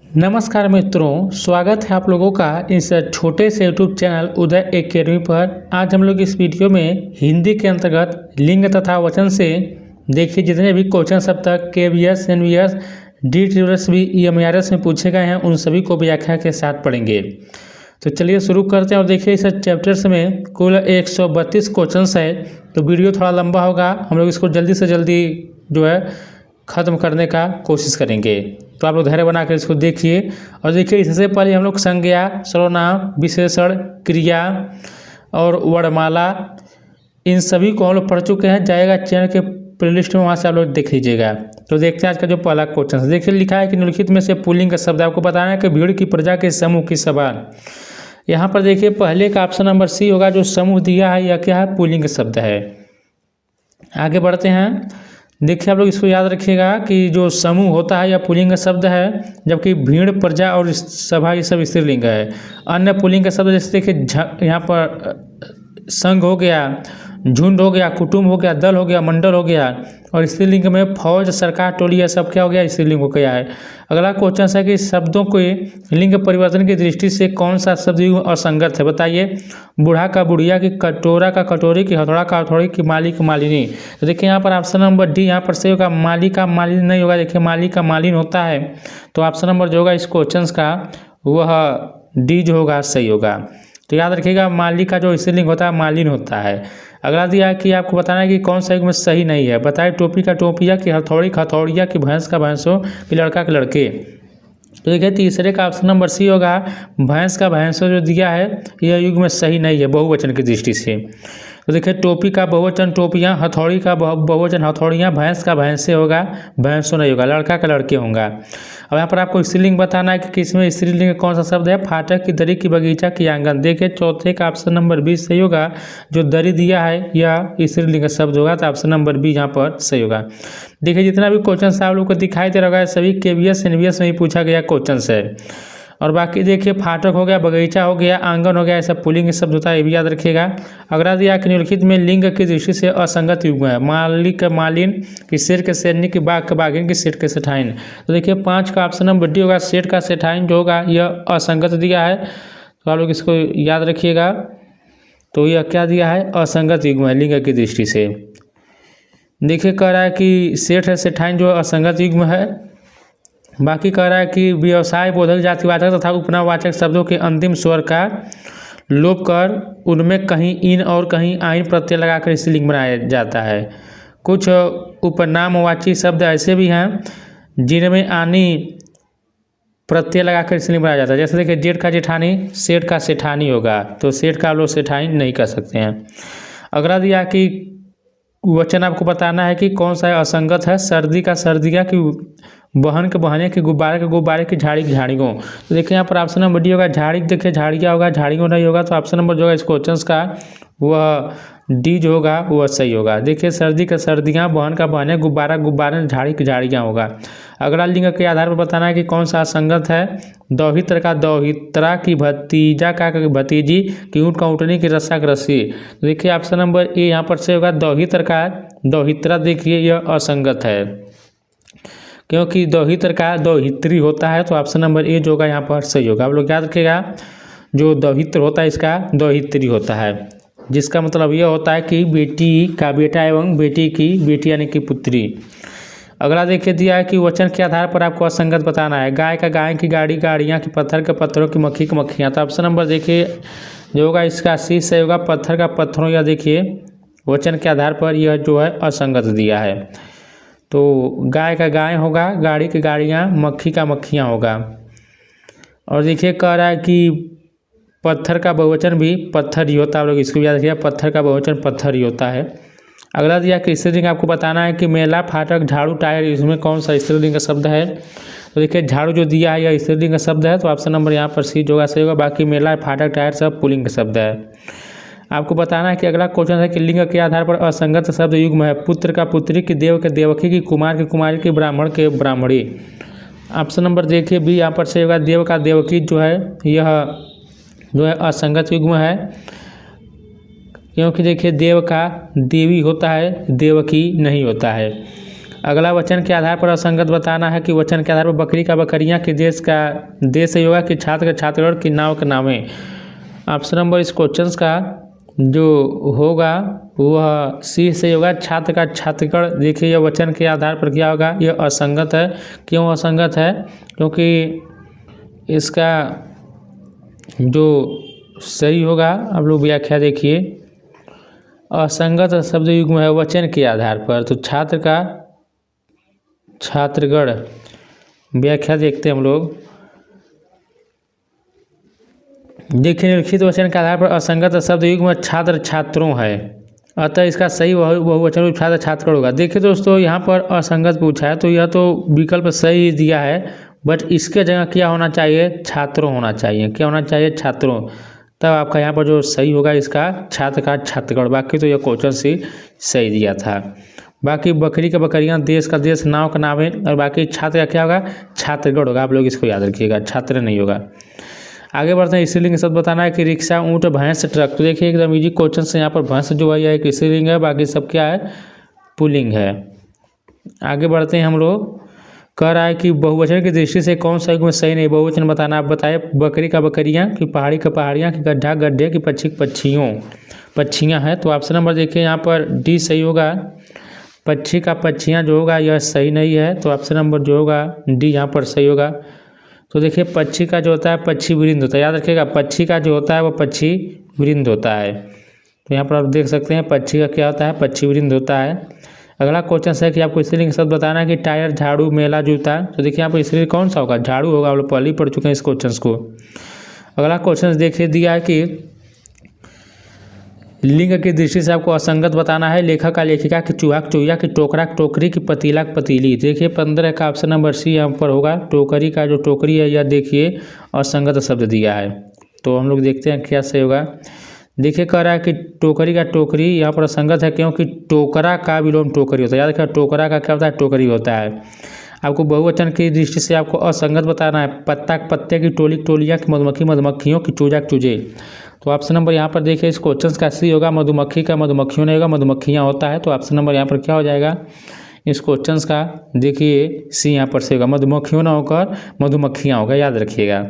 नमस्कार मित्रों, स्वागत है आप लोगों का इस छोटे से यूट्यूब चैनल उदय एकेडमी पर। आज हम लोग इस वीडियो में हिंदी के अंतर्गत लिंग तथा वचन से देखिए जितने भी क्वेश्चन अब तक KVS, NVS, DTRS भी EMRS में पूछे गए हैं उन सभी को व्याख्या के साथ पढ़ेंगे। तो चलिए शुरू करते हैं। और देखिए इस चैप्टर्स में कुल 132 क्वेश्चंस है, तो वीडियो थोड़ा लंबा होगा। हम लोग इसको जल्दी से जल्दी जो है ख़त्म करने का कोशिश करेंगे, तो आप लोग धैर्य बनाकर इसको देखिए। और देखिए इससे पहले हम लोग संज्ञा, सर्वनाम, विशेषण, क्रिया और वर्णमाला इन सभी को हम लोग पढ़ चुके हैं। जाएगा चैनल के प्लेलिस्ट में, वहाँ से आप लोग देख लीजिएगा। तो देखते हैं आज का जो पहला क्वेश्चन है। देखिए लिखा है कि निम्नलिखित में से पुल्लिंग का शब्द आपको बताना है कि भीड़ की प्रजा के समूह की सभा। यहाँ पर देखिए पहले का ऑप्शन नंबर सी होगा। जो समूह दिया है यह क्या है? पुल्लिंग शब्द है। आगे बढ़ते हैं। देखिए आप लोग इसको याद रखिएगा कि जो समूह होता है यह पुल्लिंग शब्द है, जबकि भीड़, प्रजा और सभा ये सब स्त्रीलिंग है। अन्य पुल्लिंग का शब्द जैसे देखिए यहाँ पर संघ हो गया, झुंड हो गया, कुटुंब हो गया, दल हो गया, मंडल हो गया। और स्त्रीलिंग में फौज, सरकार, टोली, यह सब क्या हो गया? स्त्रीलिंग हो गया है। अगला क्वेश्चन है कि शब्दों के लिंग परिवर्तन की दृष्टि से कौन सा शब्द असंगत है? बताइए। बूढ़ा का बुढ़िया, की कटोरा का कटोरी, की हथौड़ा का हथौड़ी, की माली की मालिनी। तो देखिए यहाँ पर ऑप्शन नंबर डी यहाँ पर सही होगा। माली का मालिनी नहीं होगा। देखिए माली का मालिन होता है, तो ऑप्शन नंबर जो होगा इस क्वेश्चन का वह डी जो होगा सही होगा। तो याद रखिएगा माली का जो स्त्रीलिंग होता है मालिन होता है। अगला दिया है कि आपको बताना है कि कौन सा में सही नहीं है। बताइए। टोपी का टोपिया, की हथौड़ी का हथौड़िया, की भैंस का भैंसों, की लड़का के लड़के। तो देखिए तीसरे का ऑप्शन नंबर सी होगा। भैंस का भैंसों जो दिया है यह युग में सही नहीं है बहुवचन की दृष्टि से। तो देखिए टोपी का बहुवचन टोपियाँ, हथौड़ी का बहुवचन हथौड़ियाँ, भैंस का भैंसे होगा, भैंसों नहीं होगा, लड़का का लड़के होगा। अब यहाँ पर आपको स्त्रीलिंग बताना है कि किसमें स्त्रीलिंग कौन सा शब्द है। फाटक, की दरी, की बगीचा, की आंगन। देखिए चौथे का ऑप्शन नंबर बी सही होगा। जो दरी दिया है यह स्त्रीलिंग का शब्द होगा, तो ऑप्शन नंबर बी यहाँ पर सही होगा। देखिए जितना भी क्वेश्चन आप लोग को दिखाई दे रहा है सभी KVS, NVS में ही पूछा गया क्वेश्चन है। और बाकी देखिए फाटक हो गया, बगीचा हो गया, आंगन हो गया, ऐसा पुल्लिंग शब्द होता है, ये भी याद रखिएगा। अगला दिया कि निम्नलिखित में लिंग की दृष्टि से असंगत युग्म है। माली का मालिन, की शेर के शेरनी, की बाघ का बाघिन, की सेठ के सेठाइन। तो देखिए 5 का ऑप्शन नंबर डी होगा। सेठ का सेठाइन जो होगा यह असंगत दिया है, तो आप लोग इसको याद रखिएगा। तो यह क्या दिया है? असंगत युग्म है लिंग की दृष्टि से। देखिए कह रहा है कि सेठ है सेठाइन जो असंगत युग्म है। बाकी कह रहा है कि व्यवसाय, बोधक, जातिवाचक तथा उपनावाचक शब्दों के अंतिम स्वर का लोप कर उनमें कहीं इन और कहीं आइन प्रत्यय लगाकर स्त्रीलिंग बनाया जाता है। कुछ उपनामवाची शब्द ऐसे भी हैं जिनमें आनी प्रत्यय लगाकर स्त्रीलिंग बनाया जाता है। जैसे देखिए जेठ का जेठानी, सेठ का सेठानी होगा, तो सेठ का लोग सेठानी नहीं कर सकते हैं। अगला दिया कि वचन आपको बताना है कि कौन सा असंगत है। सर्दी का सर्दिया, की बहन के बहने, की गुब्बारे के गुब्बारे, की झाड़ी की झाड़ियों। तो देखिए यहाँ पर ऑप्शन नंबर डी होगा। झाड़ी देखिए झाड़िया होगा, झाड़ियों नहीं होगा, तो ऑप्शन नंबर जो होगा इस क्वेश्चन का वह डी जो होगा वह सही होगा। देखिए सर्दी का सर्दियाँ, बहन का बहने, गुब्बारा गुब्बारे, झाड़ी की झाड़ियाँ होगा। अगला लिंग के आधार पर बताना है कि कौन सा असंगत है। दौहित्र का दौहित्रा, की भतीजा का भतीजी, की ऊँट का ऊँटनी, की रस्सा का रस्सी। तो देखिए ऑप्शन नंबर ए यहाँ पर सही होगा। दौहित्र का दौहित्रा देखिए यह असंगत है, क्योंकि दौहित्र का दौहित्री होता है, तो ऑप्शन नंबर ए जो होगा यहाँ पर सही होगा। आप लोग याद रखिएगा जो दौहित्र होता है इसका दौहित्री होता है, जिसका मतलब यह होता है कि बेटी का बेटा एवं बेटी की बेटी यानी कि पुत्री। अगला देखिए दिया है कि वचन के आधार पर आपको असंगत बताना है। गाय का गाय, की गाड़ी गाड़ियाँ, की पत्थर के पत्थरों, की मक्खी की मक्खियाँ। तो ऑप्शन नंबर देखिए जो होगा इसका सी सही होगा। पत्थर का पत्थरों, या देखिए वचन के आधार पर यह जो है असंगत दिया है, तो गाय का गाय होगा, गाड़ी की गाड़ियाँ, मक्खी का मक्खियाँ होगा। और देखिए कह रहा है कि पत्थर का बहुवचन भी पत्थर ही होता है। आप लोग इसको याद रखिए, पत्थर का बहुवचन पत्थर ही होता है। अगला दिया कि स्त्रीलिंग आपको बताना है कि मेला, फाटक, झाड़ू, टायर, इसमें कौन सा स्त्रीलिंग का शब्द है। तो देखिए झाड़ू जो दिया है यह स्त्रीलिंग का शब्द है, तो ऑप्शन नंबर यहाँ पर सी जो होगा सही होगा। बाकी मेला, फाटक, टायर सब पुल्लिंग का शब्द है। आपको बताना है कि अगला क्वेश्चन है कि लिंग के आधार पर असंगत शब्द युग्म है। पुत्र का पुत्री, की देव के देवकी, की कुमार की कुमारी, की ब्राह्मण के ब्राह्मणी। ऑप्शन नंबर देखिए बी यहाँ पर सही होगा। देव का देवकी जो है यह जो है असंगत युग्म है, क्योंकि देखिए देव का देवी होता है, देवकी नहीं होता है। अगला वचन के आधार पर असंगत बताना है कि वचन के आधार पर बकरी का बकरियाँ, कि देश का देश सही होगा, कि छात्र का छात्रगढ़, कि नाव के नावें। ऑप्शन नंबर इस क्वेश्चन का जो होगा वह सी सही होगा, छात्र का छात्रगढ़। देखिए यह वचन के आधार पर क्या होगा, यह असंगत है। क्यों असंगत है? क्योंकि इसका जो सही होगा, आप लोग व्याख्या देखिए, असंगत शब्द युग्म है वचन के आधार पर, तो छात्र का छात्रगढ़। व्याख्या देखते हैं हम लोग। देखिए निम्नलिखित वचन के आधार पर असंगत शब्द युग्म छात्र छात्रों है, अतः इसका सही बहुवचन छात्र छात्रगढ़ होगा। देखिए दोस्तों यहाँ पर असंगत पूछा है तो यह तो विकल्प सही दिया है, बट इसके जगह क्या होना चाहिए, छात्रों होना चाहिए। क्या होना चाहिए, छात्रों। तब आपका यहाँ पर जो सही होगा इसका छात्र का छात्रगढ़। बाकी तो यह क्वेश्चन से सही दिया था। बाकी बकरी का बकरियाँ, देश का देश, नाव का नाव है, और बाकी छात्र का क्या होगा, छात्रगढ़ होगा। आप लोग इसको याद रखिएगा, छात्र नहीं होगा। आगे बढ़ते हैं। स्त्रीलिंग शब्द बताना है कि रिक्शा, ऊँट, भैंस, ट्रक। तो देखिए एकदम इजी क्वेश्चन से यहाँ पर भैंस जो है एक स्त्रीलिंग है, बाकी सब क्या है, पुल्लिंग है। आगे बढ़ते हैं हम लोग। कह रहा है कि बहुवचन की दृष्टि से कौन सा युग्म सही नहीं, बहुवचन बताना। आप बताए बकरी का बकरियाँ, कि पहाड़ी का पहाड़ियाँ, कि गड्ढा गड्ढे, कि पक्षी पक्षियों पक्षियाँ हैं। तो ऑप्शन नंबर देखिए यहाँ पर डी सही होगा, पक्षी का पक्षियाँ जो होगा यह सही नहीं है। तो ऑप्शन नंबर जो होगा डी यहाँ पर सही होगा। तो देखिए पक्षी का जो होता है पक्षी वृंद होता है, याद रखिएगा, पक्षी का जो होता है वो पक्षी वृंद होता है। तो यहाँ पर आप देख सकते हैं पक्षी का क्या होता है, पक्षी वृंद होता है। अगला क्वेश्चन है कि आपको स्त्रीलिंग शब्द बताना है कि टायर, झाड़ू, मेला, जूता। तो देखिए यहाँ पर स्त्रीलिंग कौन सा होगा, झाड़ू होगा। आप लोग पहले ही पढ़ चुके हैं इस क्वेश्चन को। अगला क्वेश्चन देखिए दिया है कि लिंग की दृष्टि से आपको असंगत बताना है। लेखक का लेखिका, कि चूहा चूहिया, कि टोकरा टोकरी, कि पतीला पतीली। देखिए 15 का ऑप्शन नंबर सी यहाँ पर होगा। टोकरी का जो टोकरी है यह देखिए असंगत शब्द दिया है। तो हम लोग देखते हैं क्या सही होगा। देखिए कह रहा है कि टोकरी का टोकरी यहाँ पर असंगत है, क्योंकि टोकरा का विलोम टोकरी होता है। याद रखिए टोकरा का क्या होता है, टोकरी होता है। आपको बहुवचन की दृष्टि से आपको असंगत बताना है। पत्ता पत्ते, की टोली टोलियाँ, की मधुमक्खी मधुमक्खियों, की चूजा चूजे। तो ऑप्शन नंबर यहाँ पर देखिए इस क्वेश्चन का सी होगा, मधुमक्खी का मधुमक्खियों नहीं होगा, मधुमक्खियाँ होता है। तो ऑप्शन नंबर यहाँ पर क्या हो जाएगा इस क्वेश्चन का, देखिए सी यहाँ पर से होगा, मधुमक्खियों ना होकर मधुमक्खियाँ होगा, याद रखिएगा।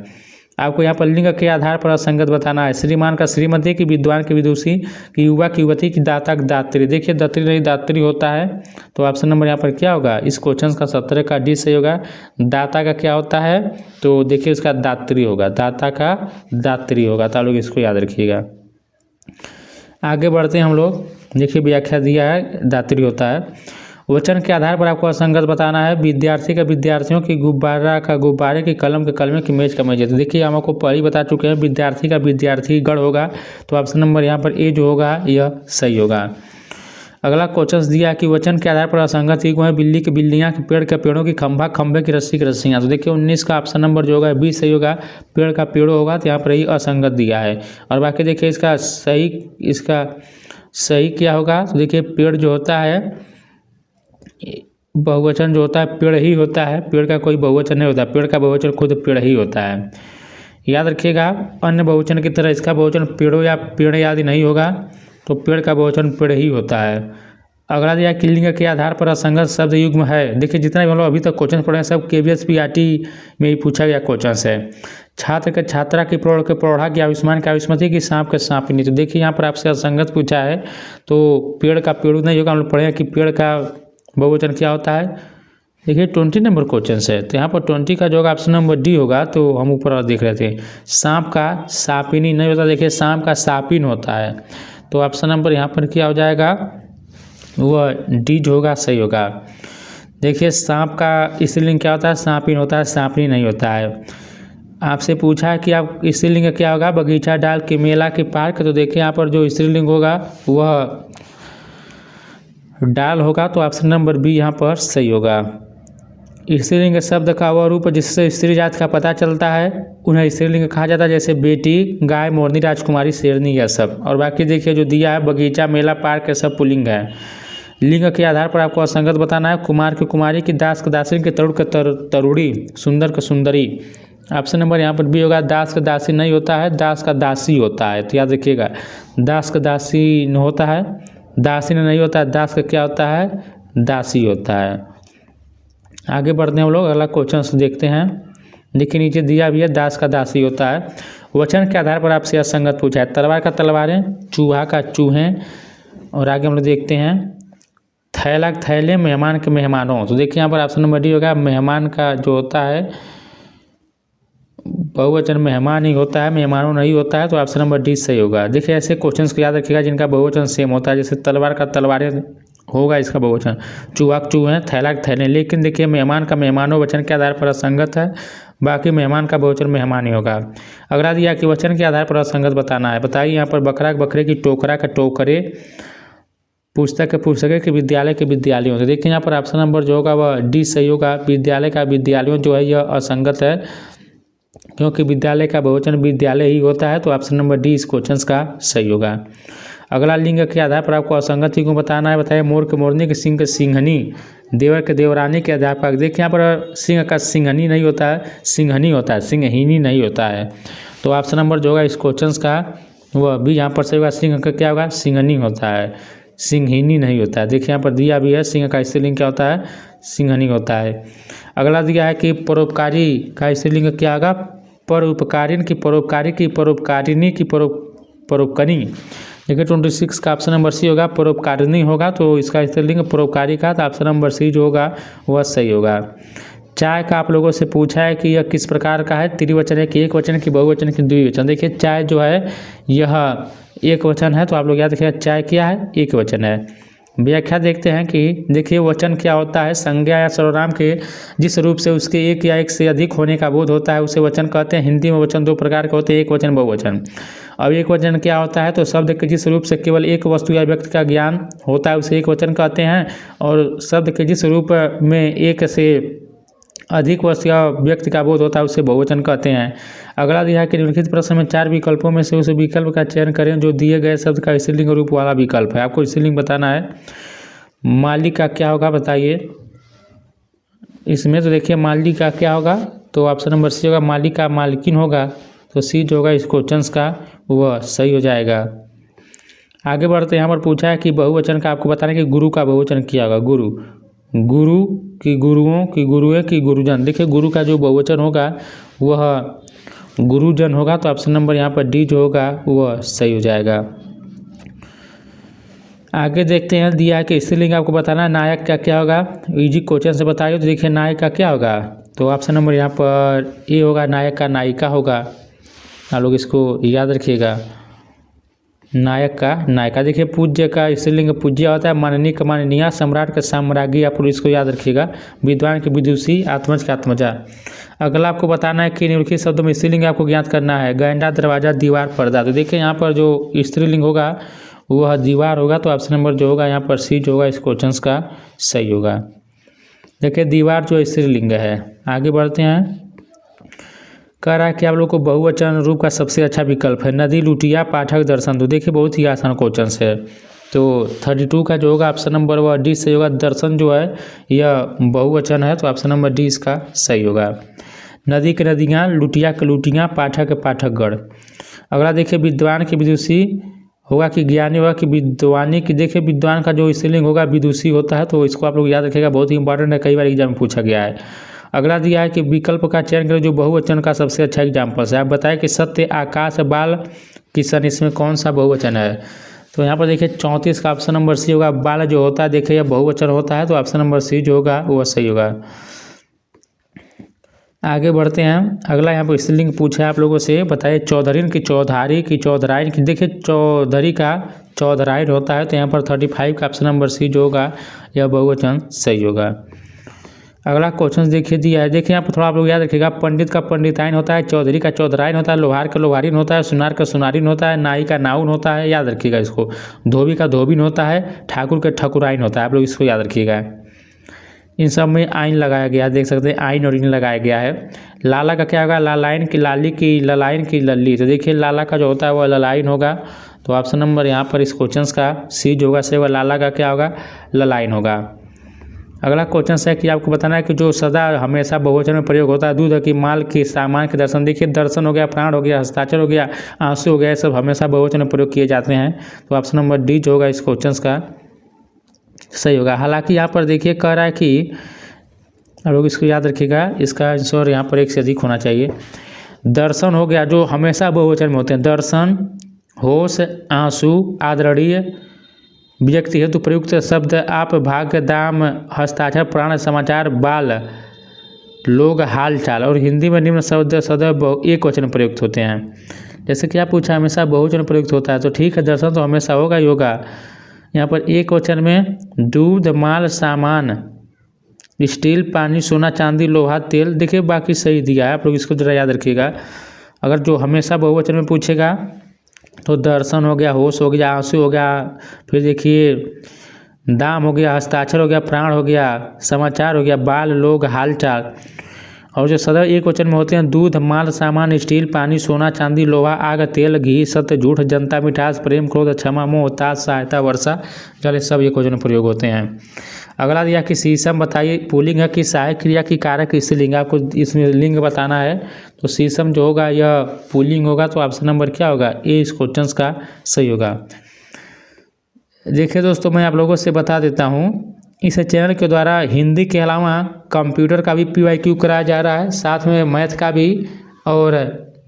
आपको यहाँ पर लिंग के आधार पर असंगत बताना है। श्रीमान का श्रीमती, की विद्वान की विदुषी, की युवा की युवती, की दाता की दात्री। देखिए दात्री नहीं दात्री होता है। तो ऑप्शन नंबर यहाँ पर क्या होगा इस क्वेश्चन का 17 का डी सही होगा। दाता का क्या होता है, तो देखिए उसका दात्री होगा, दाता का दात्री होगा। तो आप लोग इसको याद रखिएगा। आगे बढ़ते हैं हम लोग। देखिए व्याख्या दिया है दात्री होता है। वचन के आधार पर आपको असंगत बताना है। विद्यार्थी का विद्यार्थियों, की गुब्बारा का गुब्बारे, की कलम के कलमे, की मेज का मेज। तो देखिए हम आपको पहले बता चुके हैं विद्यार्थी का विद्यार्थी गण होगा। तो ऑप्शन नंबर यहाँ पर ए जो होगा यह सही होगा। अगला क्वेश्चन दिया कि वचन के आधार पर असंगत युग्म है। बिल्ली की बिल्लियाँ, की पेड़ के पेड़ों, की खंभा खंभे, की रस्सी की रस्सियाँ। तो देखिए 19 का ऑप्शन नंबर जो होगा बी सही होगा, पेड़ का पेड़ों होगा। तो यहाँ पर ही असंगत दिया है। और बाकी देखिए इसका सही क्या होगा, तो देखिए पेड़ जो होता है बहुवचन जो होता है पेड़ ही होता है, पेड़ का कोई बहुवचन नहीं होता। पेड़ का बहुवचन खुद पेड़ ही होता है, याद रखिएगा। अन्य बहुवचन की तरह इसका बहुवचन पेड़ों या पेड़ आदि नहीं होगा। तो पेड़ का बहुवचन पेड़ ही होता है। अगला दिया कि लिंग के आधार पर असंगत शब्द युग्म है। देखिए जितना भी हम लोग अभी तक क्वेश्चन पढ़े हैं सब KVS PRT में ही पूछा गया क्वेश्चन है। छात्र के छात्रा, की प्रौढ़ के प्रौढ़ा, की आयुष्मान के आयुष्मती, की सांप के सांपिनी। तो देखिए यहाँ पर आपसे असंगत पूछा है। तो पेड़ का पेड़ नहीं होगा। हम लोग पढ़े हैं कि पेड़ का बहुवचन क्या होता है। देखिए 20 नंबर क्वेश्चन है। तो यहाँ पर 20 का जो होगा ऑप्शन नंबर डी होगा। तो हम ऊपर देख रहे थे सांप का सापिनी नहीं होता। देखिए सांप का सापिन होता है। तो ऑप्शन नंबर यहाँ पर क्या हो जाएगा, वह डी जो होगा सही होगा। देखिए सांप का स्त्रीलिंग क्या होता है, सांपिन होता है, सांपिनी नहीं होता है। आपसे पूछा है कि आप स्त्रीलिंग क्या होगा, बगीचा, डाल, के मेला, के पार्क। तो देखिए यहाँ पर जो स्त्रीलिंग होगा वह डाल होगा। तो ऑप्शन नंबर बी यहाँ पर सही होगा। स्त्रीलिंग शब्द का वह रूप जिससे स्त्री जात का पता चलता है उन्हें स्त्रीलिंग कहा जाता है, जैसे बेटी, गाय, मोरनी, राजकुमारी, शेरनी, यह सब। और बाकी देखिए जो दिया है बगीचा, मेला, पार्क, ये सब पुल्लिंग है। लिंग के आधार पर आपको असंगत बताना है। कुमार की कुमारी, की दास के दासी, के तरुण के तरुड़ी, सुंदर के सुंदरी। ऑप्शन नंबर यहाँ पर बी होगा। दास का दासी नहीं होता है, दास का दासी होता है। तो याद रखिएगा दास का दासी होता है, दासी नहीं होता है। दास का क्या होता है, दासी होता है। आगे बढ़ते हैं हम लोग, अगला क्वेश्चन देखते हैं। देखिए नीचे दिया भी है, दास का दासी होता है। वचन के आधार पर आपसे असंगत पूछा है। तलवार का तलवारें, चूहा का चूहें। और आगे हम लोग देखते हैं थैला के थैले, मेहमान के मेहमानों। तो देखिए यहाँ पर ऑप्शन नंबर डी होगा। मेहमान का जो होता है बहुवचन मेहमान ही होता है, मेहमानों नहीं होता है, तो ऑप्शन नंबर डी सही होगा। देखिए ऐसे क्वेश्चंस को याद रखिएगा जिनका बहुवचन सेम होता है। जैसे तलवार का तलवारें होगा इसका बहुवचन, चूहा के चूहे, थैला के थैले। लेकिन देखिए मेहमान का मेहमानों वचन के आधार पर असंगत है, बाकी मेहमान का बहुवचन मेहमान ही होगा। अगला दिया कि वचन के आधार पर असंगत बताना है। बताइए यहाँ पर बकरा के बकरे की, टोकरा का टोकरे, पुस्तक के पुस्तकें के विद्यालय के विद्यालयों। तो देखिए यहाँ पर ऑप्शन नंबर जो होगा वह डी सही होगा। विद्यालय का विद्यालयों जो है यह असंगत है, क्योंकि विद्यालय का बहुवचन विद्यालय ही होता है, तो ऑप्शन नंबर डी इस क्वेश्चन का सही होगा। अगला लिंग के आधार पर आपको असंगति को बताना है। बताइए मोर के मोरनी, के सिंह के सिंहनी, देवर के देवरानी के आधार पर। देखिए यहाँ पर सिंह का सिंहनी नहीं होता है, सिंहनी होता है, सिंहहीनी नहीं होता है, तो ऑप्शन नंबर जो होगा इस क्वेश्चन का वह भी यहाँ पर सही होगा। सिंह का क्या होगा, सिंहनी होता है, सिंहहीनी नहीं होता है। देखिए यहाँ पर दिया भी है, सिंह का स्त्रीलिंग क्या होता है, सिंहनी होता है। अगला दिया है कि परोपकारी का स्त्रीलिंग क्या होगा, परोपकारिन की, परोपकारी की, परोपकारिणी की, परोपकनी। देखिए 26 का ऑप्शन नंबर सी होगा, परोपकारिणी होगा, तो इसका स्त्रीलिंग परोपकारी का, तो ऑप्शन नंबर सी जो होगा वह सही होगा। चाय का आप लोगों से पूछा है कि यह किस प्रकार का है, त्रिवचन है कि एक वचन की, बहुवचन की, द्विवचन। देखिए चाय जो है यह एक वचन है, तो आप लोग याद रखिएगा चाय क्या है, एक वचन है। व्याख्या देखते हैं कि देखिए वचन क्या होता है, संज्ञा या सर्वनाम के जिस रूप से उसके एक या एक से अधिक होने का बोध होता है उसे वचन कहते हैं। हिंदी में वचन दो प्रकार के होते हैं, एक वचन, बहुवचन। अब एक वचन क्या होता है, तो शब्द के जिस रूप से केवल एक वस्तु या व्यक्ति का ज्ञान होता है उसे एक वचन कहते हैं, और शब्द के जिस रूप में एक से अधिक वस्तु या व्यक्ति का बोध होता है उसे बहुवचन कहते हैं। अगला दिया है कि निम्नलिखित प्रश्न में 4 विकल्पों में से उस विकल्प का चयन करें जो दिए गए शब्द का स्त्रीलिंग रूप वाला विकल्प है। आपको स्त्रीलिंग बताना है। मालिक का क्या होगा बताइए इसमें, तो देखिए मालिक का क्या होगा, तो ऑप्शन नंबर सी होगा, मालिक का मालकिन होगा, तो सी जो होगा इस क्वेश्चन का वह सही हो जाएगा। आगे बढ़ते यहाँ पर पूछा है कि बहुवचन का आपको बताना है कि गुरु का बहुवचन क्या होगा। गुरु, गुरु की, गुरुओं की, गुरुए की, गुरुजन। देखिए गुरु का जो बहुवचन होगा वह गुरुजन होगा, तो ऑप्शन नंबर यहाँ पर डी जो होगा वह सही हो जाएगा। आगे देखते हैं दिया है कि स्त्रीलिंग आपको बताना है। नायक का क्या होगा, इजी क्वेश्चन से बताइए। तो देखिए नायक का क्या होगा, तो ऑप्शन नंबर यहाँ पर ए होगा, नायक का नायिका होगा। आप लोग इसको याद रखिएगा, नायक का नायिका। देखिए पूज्य का स्त्रीलिंग पूज्य होता है, माननीय का माननीय, सम्राट का साम्राज्ञी, आप लोग इसको याद रखिएगा। विद्वान की विदुषी, आत्मज का आत्मजा। अगला आपको बताना है कि निम्नलिखित शब्दों में स्त्रीलिंग आपको ज्ञात करना है। गैंडा, दरवाजा, दीवार, पर्दा। तो देखिए यहाँ पर जो स्त्रीलिंग होगा वह दीवार होगा, तो ऑप्शन नंबर जो होगा यहाँ पर सी जो होगा इस क्वेश्चन का सही होगा। देखिए दीवार जो स्त्रीलिंग है। आगे बढ़ते हैं, कह रहा है कि आप लोग को बहुवचन रूप का सबसे अच्छा विकल्प है। नदी, लुटिया, पाठक, दर्शन। तो देखिए बहुत ही आसान क्वेश्चन है, तो 32 का जो होगा ऑप्शन नंबर वह डी सही होगा। दर्शन जो है यह बहुवचन है, तो ऑप्शन नंबर डी इसका सही होगा। नदी के नदियाँ, लुटिया के लुटियाँ, पाठक के पाठकगढ़। अगला देखिए विद्वान की विदुषी होगा कि ज्ञानी होगा कि विद्वानी की। देखिए विद्वान का जो स्त्रीलिंग होगा विदुषी होता है, तो इसको आप लोग याद रखिएगा, बहुत ही इंपॉर्टेंट है, कई बार एग्जाम में पूछा गया है। अगला दिया है कि विकल्प का चयन करें जो बहुवचन का सबसे अच्छा एग्जाम्पल है। आप बताएं कि सत्य, आकाश, बाल, किशन, इसमें कौन सा बहुवचन है। तो यहाँ पर देखिए 34 का ऑप्शन नंबर सी होगा। बाल जो होता है देखिए यह बहुवचन होता है, तो ऑप्शन नंबर सी जो होगा वह सही होगा। आगे बढ़ते हैं, अगला यहाँ पर स्त्रीलिंग पूछा है आप लोगों से। बताइए चौधरीन की, चौधारी की, चौधराइन की। देखिए चौधरी का चौधराइन होता है, तो यहाँ पर 35 का ऑप्शन नंबर सी जो होगा यह बहुवचन सही होगा। अगला क्वेश्चन देखिए दिया है। देखिए यहाँ पर थोड़ा आप लोग याद रखिएगा, पंडित का पंडिताइन होता है, चौधरी का चौधराइन होता है, लोहार का लोहारिन होता है, सुनार का सुनारिन होता है, नाई का नाउन होता है, याद रखिएगा इसको। धोबी का धोबिन होता है, ठाकुर का ठाकुराइन होता है, आप लोग इसको याद रखिएगा। इन सब में आइन लगाया गया है, देख सकते हैं आइन और इन लगाया गया है। लाला का क्या होगा, लालाइन की, लाली की, ललाइन की, लल्ली। तो देखिए लाला का जो होता है वह ललाइन होगा, तो ऑप्शन नंबर यहाँ पर इस क्वेश्चन का सी जो होगा सही होगा। लाला का क्या होगा, ललाइन होगा। अगला क्वेश्चन है कि आपको बताना है कि जो सदा हमेशा बहुवचन में प्रयोग होता है। दूध की, माल की, सामान के, दर्शन। देखिए दर्शन हो गया, प्राण हो गया, हस्ताक्षर हो गया, आंसू हो गया, सब हमेशा बहुवचन में प्रयोग किए जाते हैं, तो ऑप्शन नंबर डी जो होगा इस क्वेश्चन का सही होगा। हालांकि यहाँ पर देखिए कह रहा है कि आप लोग इसको याद रखिएगा, इसका आंसर यहाँ पर एक से अधिक होना चाहिए। दर्शन हो गया, जो हमेशा बहुवचन में होते हैं। दर्शन, होश, आंसू, आदरणीय, व्यक्ति हेतु प्रयुक्त शब्द आप, भाग्य, दाम, हस्ताक्षर, प्राण, समाचार, बाल, लोग, हाल चाल। और हिंदी में निम्न शब्द सदैव एक वचन में प्रयुक्त होते हैं। जैसे कि आप पूछा हमेशा बहुवचन प्रयुक्त होता है, तो ठीक है, दर्शन तो हमेशा होगा ही होगा। यहाँ पर एक वचन में दूध, माल, सामान, स्टील, पानी, सोना, चांदी, लोहा, तेल। देखिए बाकी सही दिया है, आप लोग इसको ज़रा याद रखिएगा। अगर जो हमेशा बहुवचन में पूछेगा तो दर्शन हो गया, होश हो गया, आंसू हो गया, फिर देखिए दाम हो गया, हस्ताक्षर हो गया, प्राण हो गया, समाचार हो गया, बाल, लोग, हाल चाल। और जो सदैव एक वचन में होते हैं दूध, माल, सामान, स्टील, पानी, सोना, चांदी, लोहा, आग, तेल, घी, सत्य, झूठ, जनता, मिठास, प्रेम, क्रोध, क्षमा, मोह, ताज, सहायता, वर्षा, जल, सब एक वचन में प्रयोग होते हैं। अगला दिया कि शीशम बताइए पुल्लिंग है कि सहायक क्रिया की कारक स्त्रीलिंग। आपको इसमें लिंग बताना है, तो शीशम जो होगा यह पुल्लिंग होगा, तो ऑप्शन नंबर क्या होगा, ए इस क्वेश्चन का सही होगा। देखिए दोस्तों, मैं आप लोगों से बता देता हूँ, इस चैनल के द्वारा हिंदी के अलावा कंप्यूटर का भी PYQ कराया जा रहा है, साथ में मैथ का भी और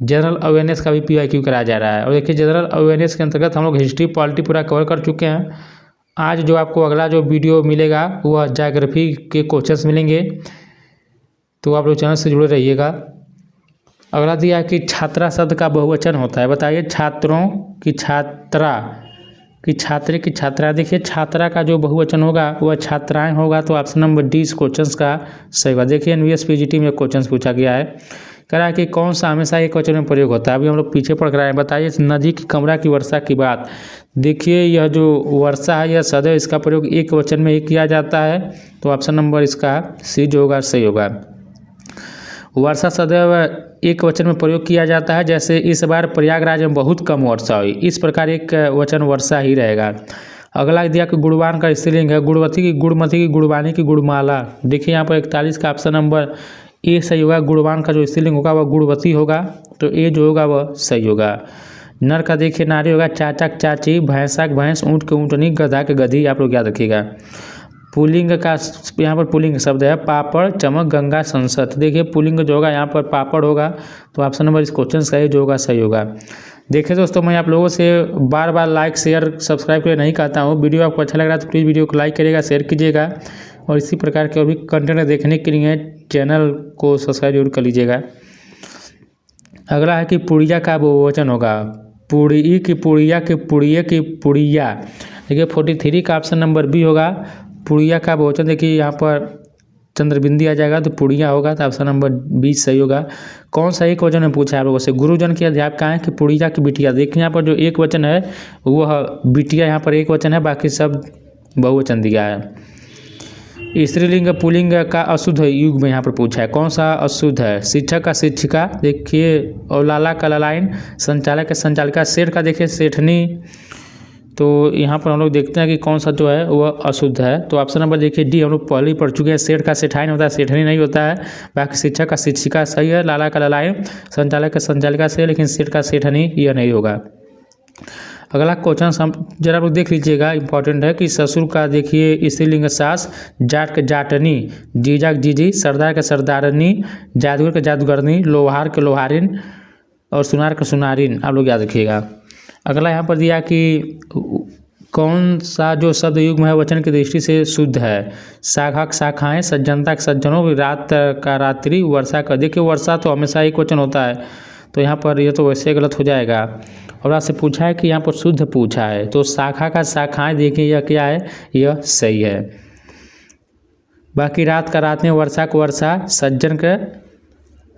जनरल अवेयरनेस का भी PYQ कराया जा रहा है। और देखिए जनरल अवेयरनेस के अंतर्गत हम लोग हिस्ट्री, पॉलिटी पूरा कवर कर चुके हैं। आज जो आपको अगला जो वीडियो मिलेगा वह ज्योग्राफी के क्वेश्चंस मिलेंगे, तो आप लोग चैनल से जुड़े रहिएगा। अगला दिया कि छात्रा शब्द का बहुवचन होता है, बताइए। छात्रों की छात्रा, कि छात्रे की छात्रा। देखिए छात्रा का जो बहुवचन होगा वह छात्राएं होगा, तो ऑप्शन नंबर डी इस क्वेश्चन का सही होगा। देखिए NVS PGT में क्वेश्चन पूछा गया है, कह रहा है कि कौन सा हमेशा एक वचन में प्रयोग होता है। अभी हम लोग पीछे पढ़ कर आए हैं, बताइए। नदी की कमरा की वर्षा की बात। देखिए यह जो वर्षा है यह सदैव इसका प्रयोग एक वचन में ही किया जाता है, तो ऑप्शन नंबर इसका सी जो होगा सही होगा। वर्षा सदैव एक वचन में प्रयोग किया जाता है, जैसे इस बार प्रयागराज में बहुत कम वर्षा हुई, इस प्रकार एक वचन वर्षा ही रहेगा। अगला दिया कि गुणवान का स्त्रीलिंग है, गुणवती की गुणमती की गुणवानी की गुणमाला। देखिए यहाँ पर 41 का ऑप्शन नंबर ए सही होगा। गुणवान का जो स्त्रीलिंग होगा वह गुणवती होगा, तो ए जो होगा वह सही होगा। नर का देखिए नारी होगा, चाचा की चाची, भैंसा की भैंस, ऊँट के ऊँटनी, गधा के गधी। आप लोग याद रखिएगा। पुल्लिंग का यहाँ पर पुल्लिंग शब्द है पापड़, चमक, गंगा, संसद। देखिए पुल्लिंग जो होगा यहाँ पर पापड़ होगा, तो ऑप्शन नंबर इस क्वेश्चन का जो होगा सही होगा। देखिए दोस्तों, मैं आप लोगों से बार बार लाइक, शेयर, सब्सक्राइब के लिए नहीं कहता हूँ। वीडियो आपको अच्छा लग रहा है तो प्लीज़ वीडियो को लाइक करिएगा, शेयर कीजिएगा, और इसी प्रकार के और भी कंटेंट देखने के लिए चैनल को सब्सक्राइब जरूर कर लीजिएगा। अगला है कि पुड़िया का बहुवचन होगा, पुड़ी की पुड़िया की पुड़िया की पुड़िया। देखिए 43 का ऑप्शन नंबर बी होगा। पुड़िया का बहुवचन देखिए यहाँ पर चंद्रबिंदी आ जाएगा, तो पुड़िया होगा, तो ऑप्शन नंबर बी सही होगा। कौन सा एक वचन में पूछा है आप लोगों से, गुरुजन की अध्यापका है कि पुड़िया की बिटिया। देखिए यहाँ पर जो एक वचन है वह बिटिया यहाँ पर एक वचन है, बाकी सब बहुवचन दिया है। स्त्रीलिंग पुल्लिंग का अशुद्ध युग में यहाँ पर पूछा है, कौन सा अशुद्ध है। शिक्षक का शिक्षिका, देखिए, और लाला का ललाइन, संचालक का संचालिका, सेठ का देखिए सेठनी। तो यहाँ पर हम लोग देखते हैं कि कौन सा जो है वह अशुद्ध है, तो ऑप्शन नंबर देखिए डी हम लोग पहले ही पढ़ चुके हैं। सेठ का सेठाइन होता है, सेठनी नहीं होता है। बाकी शिक्षक का शिक्षिका सही है, लाला का ललाइन, संचालक का संचालिका सही है, लेकिन सेठ का सेठनी यह नहीं होगा। अगला क्वेश्चन जरा आप लोग देख लीजिएगा, इंपॉर्टेंट है कि ससुर का देखिए स्त्रीलिंग सास, जाट के जाटनी, जीजा के जीजी, सरदार के सरदारनी, जादूगर के जादूगरनी, लोहार के लोहारिन, और सुनार के सुनारिन। आप लोग याद रखिएगा। अगला यहाँ पर दिया कि कौन सा जो शब्द युग्म है वचन की दृष्टि से शुद्ध है। शाखा शाखाएँ, सज्जनता के सज्जनों, रात का रात्रि, वर्षा का। देखिए वर्षा तो हमेशा एक वचन होता है, तो यहाँ पर यह तो वैसे गलत हो जाएगा। और आपसे पूछा है कि यहाँ पर शुद्ध पूछा है, तो शाखा का शाखाएँ, देखिए यह क्या है, यह सही है। बाकी रात का रात में, वर्षा को वर्षा, सज्जन का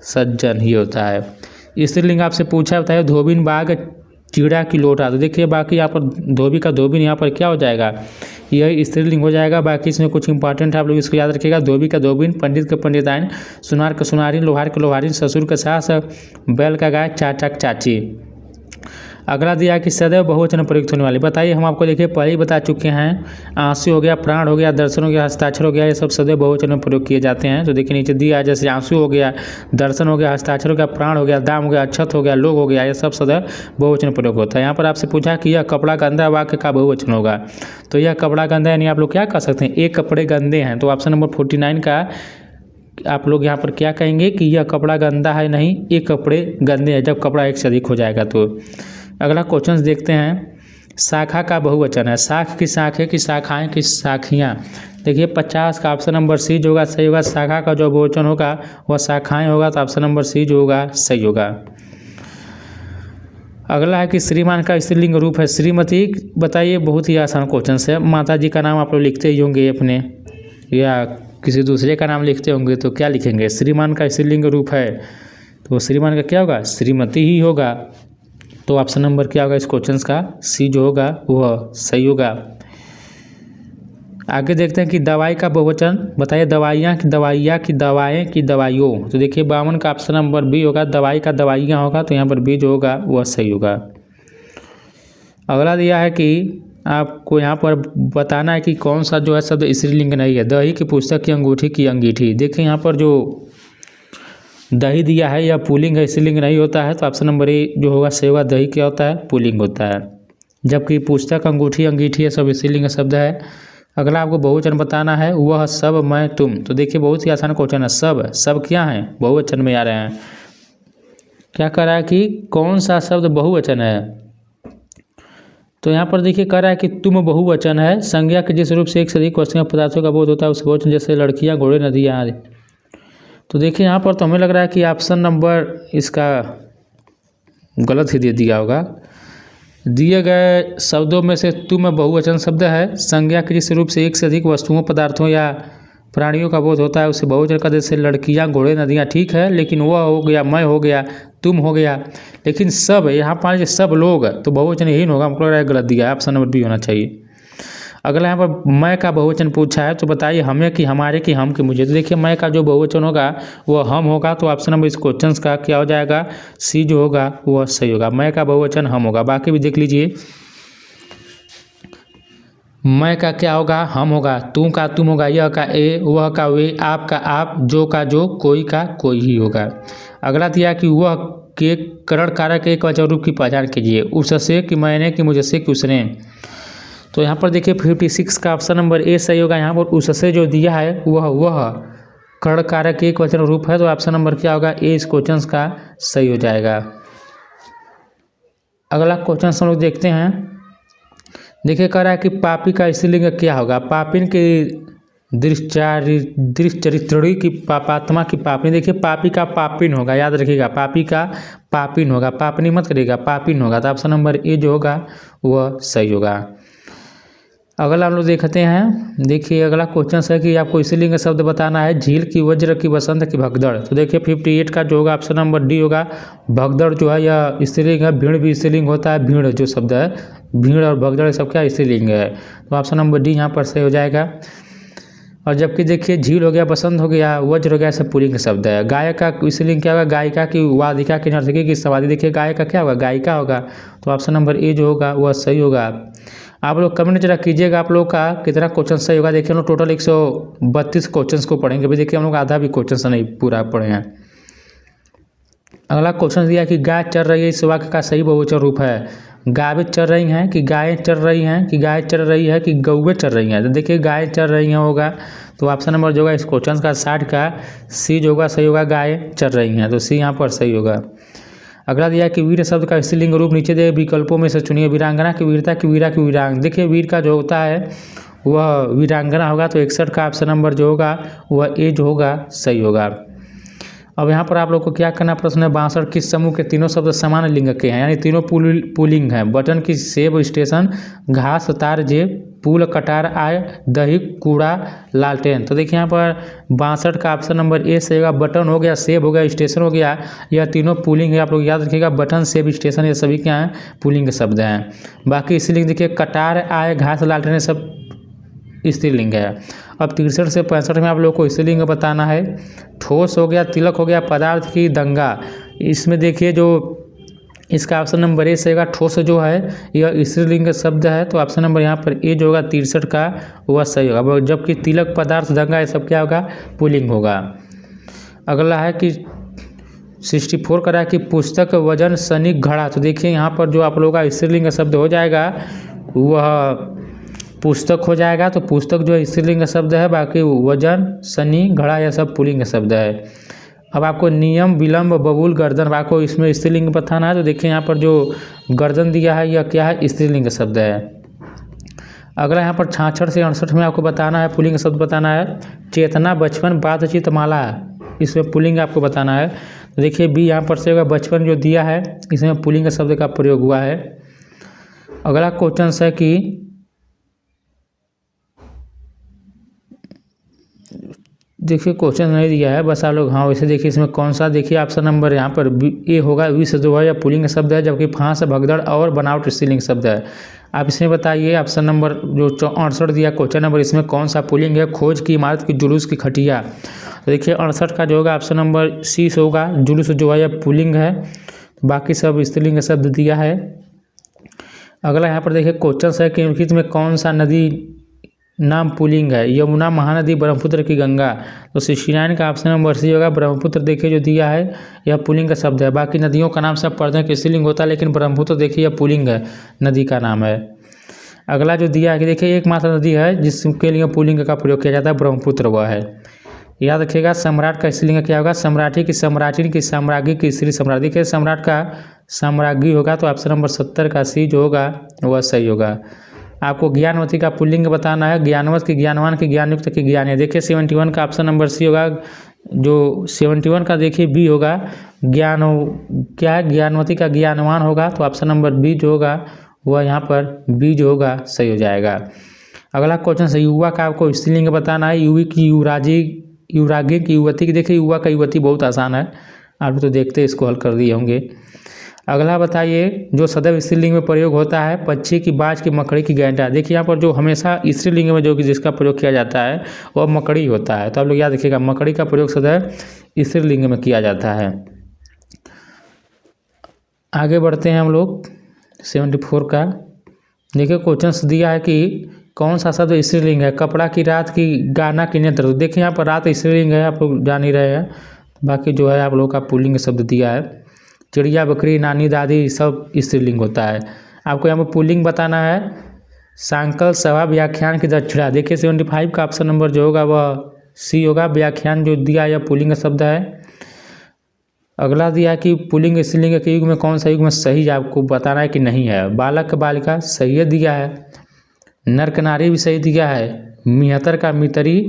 सज्जन ही होता है। स्त्रीलिंग आपसे पूछा है, बताइए। धोबिन बाग, चिड़ा की लोटा। तो देखिए बाकी यहाँ पर धोबी का धोबिन यहाँ पर क्या हो जाएगा, यह स्त्रीलिंग हो जाएगा। बाकी इसमें कुछ इंपॉर्टेंट है, आप लोग इसको याद रखिएगा। धोबी का धोबिन, पंडित का पंडिताइन, सुनार का सुनारिन, लोहार का लोहारिन, ससुर का सास, बैल का गाय, चाचा का चाची। अगला दिया कि सदैव बहुवचन में प्रयुक्त होने वाली, बताइए। हम आपको देखिए पहले ही बता चुके हैं। आंसू हो गया, प्राण हो गया, दर्शन हो गया, हस्ताक्षर हो गया, ये सब सदैव बहुवचन में प्रयोग किए जाते हैं। तो देखिए नीचे दिया है, जैसे आंसू हो गया, दर्शन हो गया, हस्ताक्षर हो गया, प्राण हो गया, दाम हो गया, अक्षत हो गया, लोग हो गया, ये सब सदैव बहुवचन में प्रयोग होता है। यहाँ पर आपसे पूछा कि यह कपड़ा गंदा वाक्य का बहुवचन होगा, तो यह कपड़ा गंदा यानी आप लोग क्या कर सकते हैं, एक कपड़े गंदे हैं, तो ऑप्शन नंबर 49 का आप लोग यहाँ पर क्या कहेंगे कि यह कपड़ा गंदा है, नहीं ये कपड़े गंदे हैं, जब कपड़ा एक से अधिक हो जाएगा तो। अगला क्वेश्चन देखते हैं, शाखा का बहुवचन है, शाख की शाखें की शाखाएं की शाखियाँ। देखिए 50 का ऑप्शन नंबर सी जो होगा सही होगा। शाखा का जो बहुवचन होगा वह शाखाएं होगा, तो ऑप्शन नंबर सी जो होगा सही होगा। अगला है कि श्रीमान का स्त्रीलिंग रूप है श्रीमती। बताइए, बहुत ही आसान क्वेश्चन है। माता जी का नाम आप लोग लिखते ही होंगे अपने, या किसी दूसरे का नाम लिखते होंगे, तो क्या लिखेंगे? श्रीमान का स्त्रीलिंग रूप है तो श्रीमान का क्या होगा? श्रीमती ही होगा। तो ऑप्शन नंबर क्या होगा इस क्वेश्चन का? सी जो होगा वह सही होगा। आगे देखते हैं कि दवाई का बहुवचन बताइए। दवाइयाँ की दवाइयाँ की दवाएँ की दवाइयों। तो देखिए 52 का ऑप्शन नंबर बी होगा, दवाई का दवाइयाँ होगा, तो यहाँ पर बी जो होगा वह सही होगा। अगला दिया है कि आपको यहाँ पर बताना है कि कौन सा जो है शब्द स्त्रीलिंग नहीं है। दही की पुस्तक की अंगूठी की अंगीठी। देखिए यहाँ पर जो दही दिया है यह पुल्लिंग है, स्त्रीलिंग नहीं होता है, तो ऑप्शन नंबर ए जो होगा सही होगा। दही क्या होता है? पुल्लिंग होता है, जबकि पुस्तक अंगूठी अंगीठी ये सब स्त्रीलिंग शब्द है। अगला आपको बहुवचन बताना है, वह सब मैं तुम। तो देखिए बहुत ही आसान क्वेश्चन है। सब क्या है? बहुवचन में आ रहे हैं। क्या कह रहा है कि कौन सा शब्द बहुवचन है? तो यहाँ पर देखिए कह रहा है कि तुम बहुवचन है। संज्ञा के जिस रूप से एक से अधिक वस्तुओं पदार्थों का बोध होता है उस बहुवचन, जैसे लड़कियाँ, घोड़े, नदियाँ आदि। तो देखिए यहाँ पर तो हमें लग रहा है कि ऑप्शन नंबर इसका गलत ही दे दिया होगा। दिए गए शब्दों में से तुम बहुवचन शब्द है। संज्ञा के जिस रूप से एक से अधिक वस्तुओं पदार्थों या प्राणियों का बोध होता है उसे बहुवचन का, जैसे लड़कियाँ, घोड़े, नदियाँ। ठीक है, लेकिन वह हो गया, मैं हो गया, तुम हो गया, लेकिन सब यहाँ पर सब लोग तो बहुवचन यही होगा। हमको लग रहा है गलत दिया है, ऑप्शन नंबर बी होना चाहिए। अगला यहाँ पर मैं का बहुवचन पूछा है, तो बताइए हमें कि हमारे कि हम कि मुझे। तो देखिए मैं का जो बहुवचन होगा वो हम होगा, तो ऑप्शन नंबर इस क्वेश्चन का क्या हो जाएगा? सी जो होगा वह सही होगा। मैं का बहुवचन हम होगा। बाकी भी देख लीजिए, मैं का क्या होगा? हम होगा। तू का तुम होगा, यह का ए, वह का वे, आप का आप, जो का जो, कोई का कोई ही होगा। अगला दिया कि वह के करण कारक एक वचन रूप की पहचान कीजिए। उससे कि मैंने, कि मुझसे, कि उसने। तो यहाँ पर देखिए 56 का ऑप्शन नंबर ए सही होगा। यहाँ पर उससे जो दिया है वह कर्ण कारक एक वचन रूप है, तो ऑप्शन नंबर क्या होगा? ए इस क्वेश्चन का सही हो जाएगा। अगला क्वेश्चन हम लोग देखते हैं। देखिए कह रहा है कि पापी का स्त्रीलिंग क्या होगा? पापिन की दृश्चरित्री की पापात्मा की पापिन। देखिए पापी का पापिन होगा, याद रखिएगा, पापी का पापिन होगा, पापनी मत करिएगा, पापिन होगा, तो ऑप्शन नंबर ए जो होगा वह सही होगा। अगला हम लोग देखते हैं। देखिए अगला क्वेश्चन है कि आपको स्त्रीलिंग शब्द बताना है। झील की, वज्र की, बसंत की, भगदड़। तो देखिए 58 का जो होगा ऑप्शन नंबर डी होगा। भगदड़ जो है यह स्त्रीलिंग है। भीड़ भी स्त्रीलिंग होता है। भीड़ जो शब्द है, भीड़ और भगदड़ सब क्या स्त्रीलिंग है, तो ऑप्शन नंबर डी यहाँ पर सही हो जाएगा। और जबकि देखिए झील हो गया, बसंत हो गया, वज्र हो गया, सब पुल्लिंग शब्द है। गायक का स्त्रीलिंग क्या होगा? गायिका की, वादिका की, नर्तकी की, सवादी। देखिए गायक का क्या होगा? गायिका होगा, तो ऑप्शन नंबर ए जो होगा वह सही होगा। आप लोग कमेंट जरा कीजिएगा आप लोग का कितना क्वेश्चन सही होगा। देखिए हम लोग टोटल 132 क्वेश्चन को पढ़ेंगे। अभी देखिए हम लोग आधा भी क्वेश्चन नहीं पूरा पढ़े हैं। अगला क्वेश्चन दिया कि गाय चर रही है, इस वाक्य का सही बहुवचन रूप है। गायें चर रही हैं, कि गायें चर रही हैं, कि गाय चर रही है, कि गौएं चर रही हैं। तो देखिए गाय चर रही हैं होगा, तो ऑप्शन नंबर जो होगा इस क्वेश्चन का 60 का सी जो होगा सही होगा। गायें चर रही हैं, तो सी यहाँ पर सही होगा। अगला दिया कि वीर शब्द का स्त्रीलिंग रूप नीचे दे विकल्पों में से चुनिए। वीरांगना की, वीरता की, वीरा की, वीरांग। देखिए वीर का जो होता है वह वीरांगना होगा, तो 61 का ऑप्शन नंबर जो होगा वह ए जो होगा सही होगा। अब यहाँ पर आप लोग को क्या करना प्रश्न है, 62 किस समूह के तीनों शब्द समान लिंग के हैं, यानी तीनों पुल्लिंग हैं। बटन की, सेब, स्टेशन, घास, तार, जेब, पुल, कटार, आय, दही, कूड़ा, लालटेन। तो देखिए यहाँ पर 62 का ऑप्शन नंबर ए से होगा। बटन हो गया, सेब हो गया, स्टेशन हो गया, यह तीनों पुल्लिंग है। आप लोग याद रखिएगा, बटन, सेब, स्टेशन ये सभी क्या हैं? पुल्लिंग के शब्द हैं। बाकी स्त्रीलिंग देखिए कटार, आय, घास, लालटेन सब स्त्रीलिंग है। अब 63 से 65 में आप लोग को स्त्रीलिंग बताना है। ठोस हो गया, तिलक हो गया, पदार्थ की, दंगा। इसमें देखिए जो इसका ऑप्शन नंबर ए से होगा। ठोस जो है यह स्त्रीलिंग शब्द है, तो ऑप्शन नंबर यहाँ पर ए जो होगा 63 का वह सही होगा। जबकि तिलक, पदार्थ, दंगा ये सब क्या होगा? पुल्लिंग होगा। अगला है कि 64 का है कि पुस्तक, वजन, सनिक, घड़ा। तो देखिए यहाँ पर जो आप लोगों का स्त्रीलिंग शब्द हो जाएगा वह पुस्तक हो जाएगा, तो पुस्तक जो है स्त्रीलिंग का शब्द है, बाकी वजन, शनि, घड़ा यह सब पुल्लिंग का शब्द है। अब आपको नियम, विलंब, बबूल, गर्दन, आपको इसमें स्त्रीलिंग बताना है। तो देखिए यहाँ पर जो गर्दन दिया है यह क्या है, स्त्रीलिंग का शब्द है। अगला यहाँ पर 66 से 68 में आपको बताना है, पुल्लिंग का शब्द बताना है। चेतना, बचपन, बातचीत, माला, इसमें पुल्लिंग आपको बताना है। तो देखिए बी यहाँ पर से होगा, बचपन जो दिया है इसमें पुल्लिंग का शब्द का प्रयोग हुआ है। अगला क्वेश्चन है कि देखिए क्वेश्चन नहीं दिया है, बस आप लोग हाँ वैसे देखिए इसमें कौन सा, देखिए ऑप्शन नंबर यहाँ पर ए होगा, विष जो है या पुल्लिंग शब्द है, जबकि फांस, भगदड़ और बनावट स्त्रीलिंग शब्द है। आप इसमें बताइए ऑप्शन नंबर जो 68 दिया क्वेश्चन नंबर, इसमें कौन सा पुल्लिंग है। खोज की इमारत, की जुलूस, की खटिया। तो देखिए 68 का जो होगा ऑप्शन नंबर सी होगा, जुलूस जो है या पुल्लिंग है, बाकी सब स्त्रीलिंग का शब्द दिया है। अगला यहाँ पर देखिए क्वेश्चन है कि निम्नलिखित में कौन सा नदी नाम पुल्लिंग है। यमुना, महानदी, ब्रह्मपुत्र की गंगा। तो 69 का ऑप्शन नंबर सी होगा, ब्रह्मपुत्र देखिए जो दिया है यह पुल्लिंग का शब्द है। बाकी नदियों का नाम सब पढ़ते हैं कि स्त्रीलिंग होता है, लेकिन ब्रह्मपुत्र देखिए यह पुल्लिंग है, नदी का नाम है। अगला जो दिया है कि देखिए एकमात्र नदी है जिसके लिए पुल्लिंग का प्रयोग किया जाता है, ब्रह्मपुत्र वह है। याद रखिएगा सम्राट का स्त्रीलिंग क्या होगा, सम्राटी, की सम्राटिन, की साम्राज्ञी, की स्त्री सम्राट। देखिए सम्राट का साम्राज्ञी होगा, तो ऑप्शन नंबर 70 का सी जो होगा वह सही होगा। आपको ज्ञानवती का पुल्लिंग बताना है, ज्ञानवत, की ज्ञानवान, की ज्ञानयुक्त, की ज्ञानी। देखिए 71 का ऑप्शन नंबर सी होगा, जो 71 का देखिए बी होगा, ज्ञान क्या है, ज्ञानवती का ज्ञानवान होगा, तो ऑप्शन नंबर बी जो होगा वह यहाँ पर बी जो होगा सही हो जाएगा। अगला क्वेश्चन है युवा का आपको स्त्रीलिंग बताना है। युवी की युवराजी, युवरागी, की युवती की। देखिए युवा का युवती बहुत आसान है, आप तो देखते इसको हल कर दिए होंगे। अगला बताइए जो सदैव स्त्रीलिंग में प्रयोग होता है, पक्षी, की बाज, की मकड़ी, की गैंडा। देखिए यहाँ पर जो हमेशा स्त्रीलिंग में जो कि जिसका प्रयोग किया जाता है वह मकड़ी होता है, तो आप लोग याद रखिएगा मकड़ी का प्रयोग सदैव स्त्रीलिंग में किया जाता है। आगे बढ़ते हैं हम लोग 74 का। देखिए क्वेश्चन दिया है कि कौन सा शब्द स्त्रीलिंग है। कपड़ा, की रात, की गाना, की नेत्र। देखिए यहाँ पर रात स्त्रीलिंग है, आप लोग जान ही रहे हैं, बाकी जो है आप लोग का पुल्लिंग शब्द दिया है। चिड़िया, बकरी, नानी, दादी सब स्त्रीलिंग होता है। आपको यहाँ पर पुल्लिंग बताना है। सांकल, सभा, व्याख्यान, की दक्षिणा। देखिए 75 का ऑप्शन नंबर जो होगा वह सी होगा, व्याख्यान जो दिया यह पुल्लिंग शब्द है। अगला दिया कि पुल्लिंग स्त्रीलिंग के युग में कौन सा युग में सही, आपको बताना है कि नहीं है। बालक, बालिका सही दिया है, नर, नारी भी सही दिया है, मिहतर का मितरी,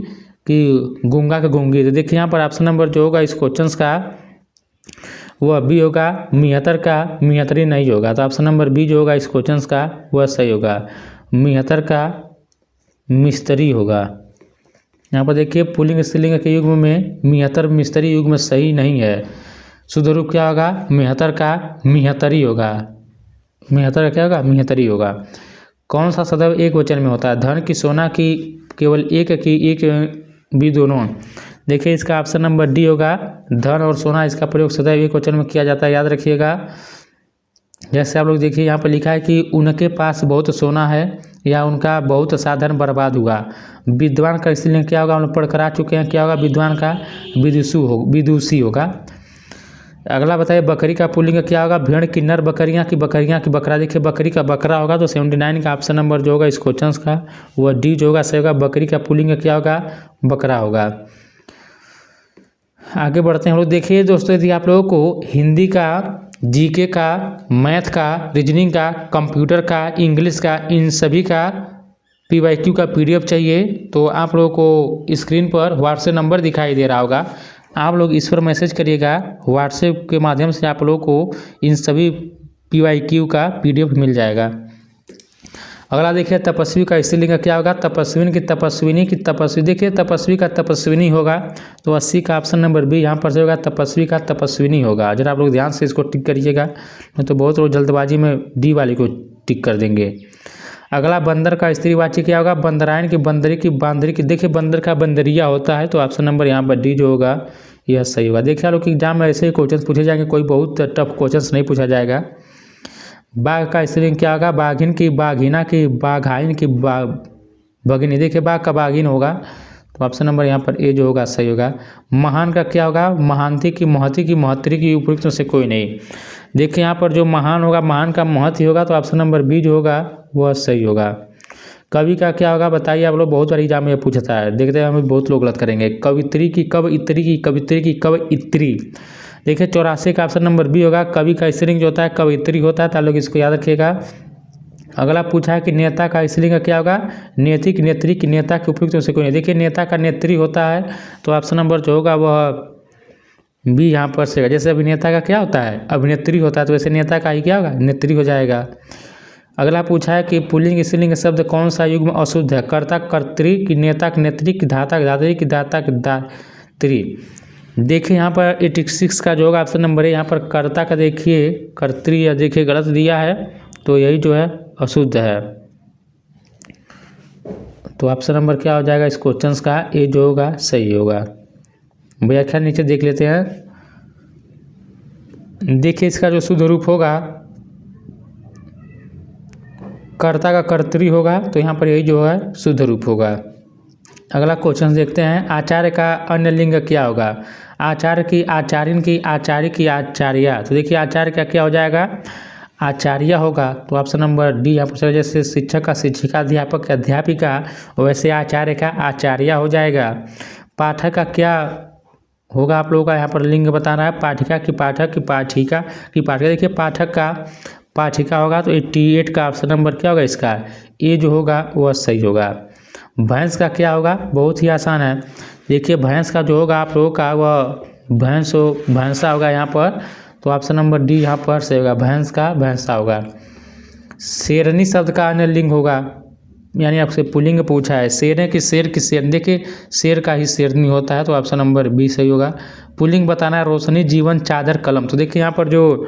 की गूंगा का गूंगी। तो देखिए यहाँ पर ऑप्शन नंबर जो होगा इस क्वेश्चन का वह बी होगा, मिहतर का मिहतरी नहीं होगा, तो ऑप्शन नंबर बी जो होगा इस क्वेश्चन का वह सही होगा, मिहतर का मिस्त्री होगा। यहाँ पर देखिए पुल्लिंग स्त्रीलिंग के युग में मिहतर मिस्त्री युग में सही नहीं है, शुद्ध रूप क्या होगा, मिहतर का मिहतरी होगा। मिहतर का क्या होगा, मिहतरी होगा। कौन सा सदैव एक वचन में होता है। धन, की सोना, की केवल एक, की एक, भी दोनों। देखिए इसका ऑप्शन नंबर डी होगा, धन और सोना इसका प्रयोग सदैव एक वचन में किया जाता है, याद रखिएगा। जैसे आप लोग देखिए यहाँ पर लिखा है कि उनके पास बहुत सोना है, या उनका बहुत साधन बर्बाद हुआ। विद्वान का स्त्रीलिंग क्या होगा, हम लोग पढ़ कर आ चुके हैं, क्या होगा विद्वान का विदुषी होगा। अगला बताइए बकरी का पुल्लिंग क्या होगा। भेड़, की नर, बकरियाँ, की बकरियाँ, की बकरा। देखिए बकरी का बकरा होगा, तो 79 का ऑप्शन नंबर जो होगा इस क्वेश्चन का वह डी जो होगा सही होगा, बकरी का पुल्लिंग क्या होगा, बकरा होगा। आगे बढ़ते हैं हम लोग। देखिए दोस्तों यदि आप लोगों को हिंदी का, जीके का, मैथ का, रीजनिंग का, कंप्यूटर का, इंग्लिश का, इन सभी का PYQ का PDF चाहिए तो आप लोगों को स्क्रीन पर व्हाट्सएप नंबर दिखाई दे रहा होगा, आप लोग इस पर मैसेज करिएगा। व्हाट्सएप के माध्यम से आप लोगों को इन सभी PYQ का PDF मिल जाएगा। अगला देखिए तपस्वी का स्त्रीलिंग क्या होगा। तपस्विन, की तपस्विनी, की तपस्वी। देखिए तपस्वी का तपस्विनी होगा, तो 80 का ऑप्शन नंबर बी यहाँ पर से होगा, तपस्वी का तपस्विनी होगा। जरा आप लोग ध्यान से इसको टिक करिएगा, नहीं तो बहुत लोग जल्दबाजी में डी वाले को टिक कर देंगे। अगला बंदर का स्त्रीवाची क्या होगा। बंदरायन, की बंदरी, की बांदरी, की। देखिए बंदर का बंदरिया होता है, तो ऑप्शन नंबर यहाँ पर डी जो होगा यह सही होगा। देखिए आप लोग एग्जाम में ऐसे ही क्वेश्चन पूछे जाएंगे, कोई बहुत टफ क्वेश्चन नहीं पूछा जाएगा। बाघ का स्त्रीलिंग क्या होगा। बाघिन, की बाघिना, की बाघाइन, की भगिनी। देखिए बाघ का बाघिन होगा, तो ऑप्शन नंबर यहाँ पर ए जो होगा सही होगा। महान का क्या होगा। महांती, की महती, की महत्री, की उपयुक्त से कोई नहीं। देखिए यहाँ पर जो महान होगा, महान का महत ही होगा, तो ऑप्शन नंबर बी जो होगा वह सही होगा। कवि का क्या होगा बताइए आप लोग, बहुत बार एग्जाम में पूछता है, देखते हैं हमें बहुत लोग गलत करेंगे। कवित्री की कब इत्री की, कवित्री की कब इत्री। देखिए 84 का ऑप्शन नंबर बी होगा। कवि का स्त्रीलिंग जो होता है कवित्री होता है, तो आप लोग इसको याद रखिएगा। अगला पूछा है कि नेता का स्त्रीलिंग क्या होगा, नेत्री की, नेत्री की, नेता के उपयुक्त से कोई नहीं। देखिए नेता का नेत्री होता है, तो ऑप्शन नंबर जो होगा वह बी यहाँ पर से। जैसे अभिनेता का क्या होता है, अभिनेत्री होता है, तो वैसे नेता का ही क्या होगा, नेत्री हो जाएगा। अगला पूछा है कि पुल्लिंग स्त्रीलिंग शब्द कौन सा युग में अशुद्ध है, कर्ता कर्त्री की, नेता की नेत्री की, धाता की धात्री की, दाता की दात्री। देखिए यहाँ पर 86 का जो होगा ऑप्शन नंबर है, यहाँ पर कर्ता का देखिए कर्त्री या देखिए गलत दिया है, तो यही जो है अशुद्ध है। तो ऑप्शन नंबर क्या हो जाएगा इस क्वेश्चन का, ए जो होगा सही होगा। व्याख्या नीचे देख लेते हैं। देखिए इसका जो शुद्ध रूप होगा कर्ता का कर्त्री होगा, तो यहाँ पर यही जो है शुद्ध रूप होगा। अगला क्वेश्चन देखते हैं, आचार्य का अन्य लिंग क्या होगा। आचार्य की, आचार्यन की, आचार्य की, आचार्या। तो देखिए आचार्य का क्या हो जाएगा, आचार्य होगा, तो ऑप्शन नंबर डी यहाँ पर। जैसे शिक्षक का शिक्षिका, अध्यापक का अध्यापिका, वैसे आचार्य का आचार्य हो जाएगा। पाठक का क्या होगा आप लोगों का यहाँ पर लिंग बताना है, पाठिका की, पाठक की, पाठिका की, पाठिका। देखिए पाठक का पाठिका होगा, तो 88 का ऑप्शन नंबर क्या होगा इसका, ए जो होगा वह सही होगा। भैंस का क्या होगा, बहुत ही आसान है। देखिए भैंस का जो होगा आप लोगों का वह भैंसा होगा यहाँ पर, तो ऑप्शन नंबर डी यहाँ पर सही होगा, भैंस का भैंसा होगा। शेरनी शब्द का अन्य लिंग होगा, यानी आपसे पुल्लिंग पूछा है, शेर की, शेर की, शेर। देखिए शेर का ही शेरनी होता है, तो ऑप्शन नंबर बी सही होगा। पुल्लिंग बताना है, रोशनी, जीवन, चादर, कलम। तो देखिए यहाँ पर जो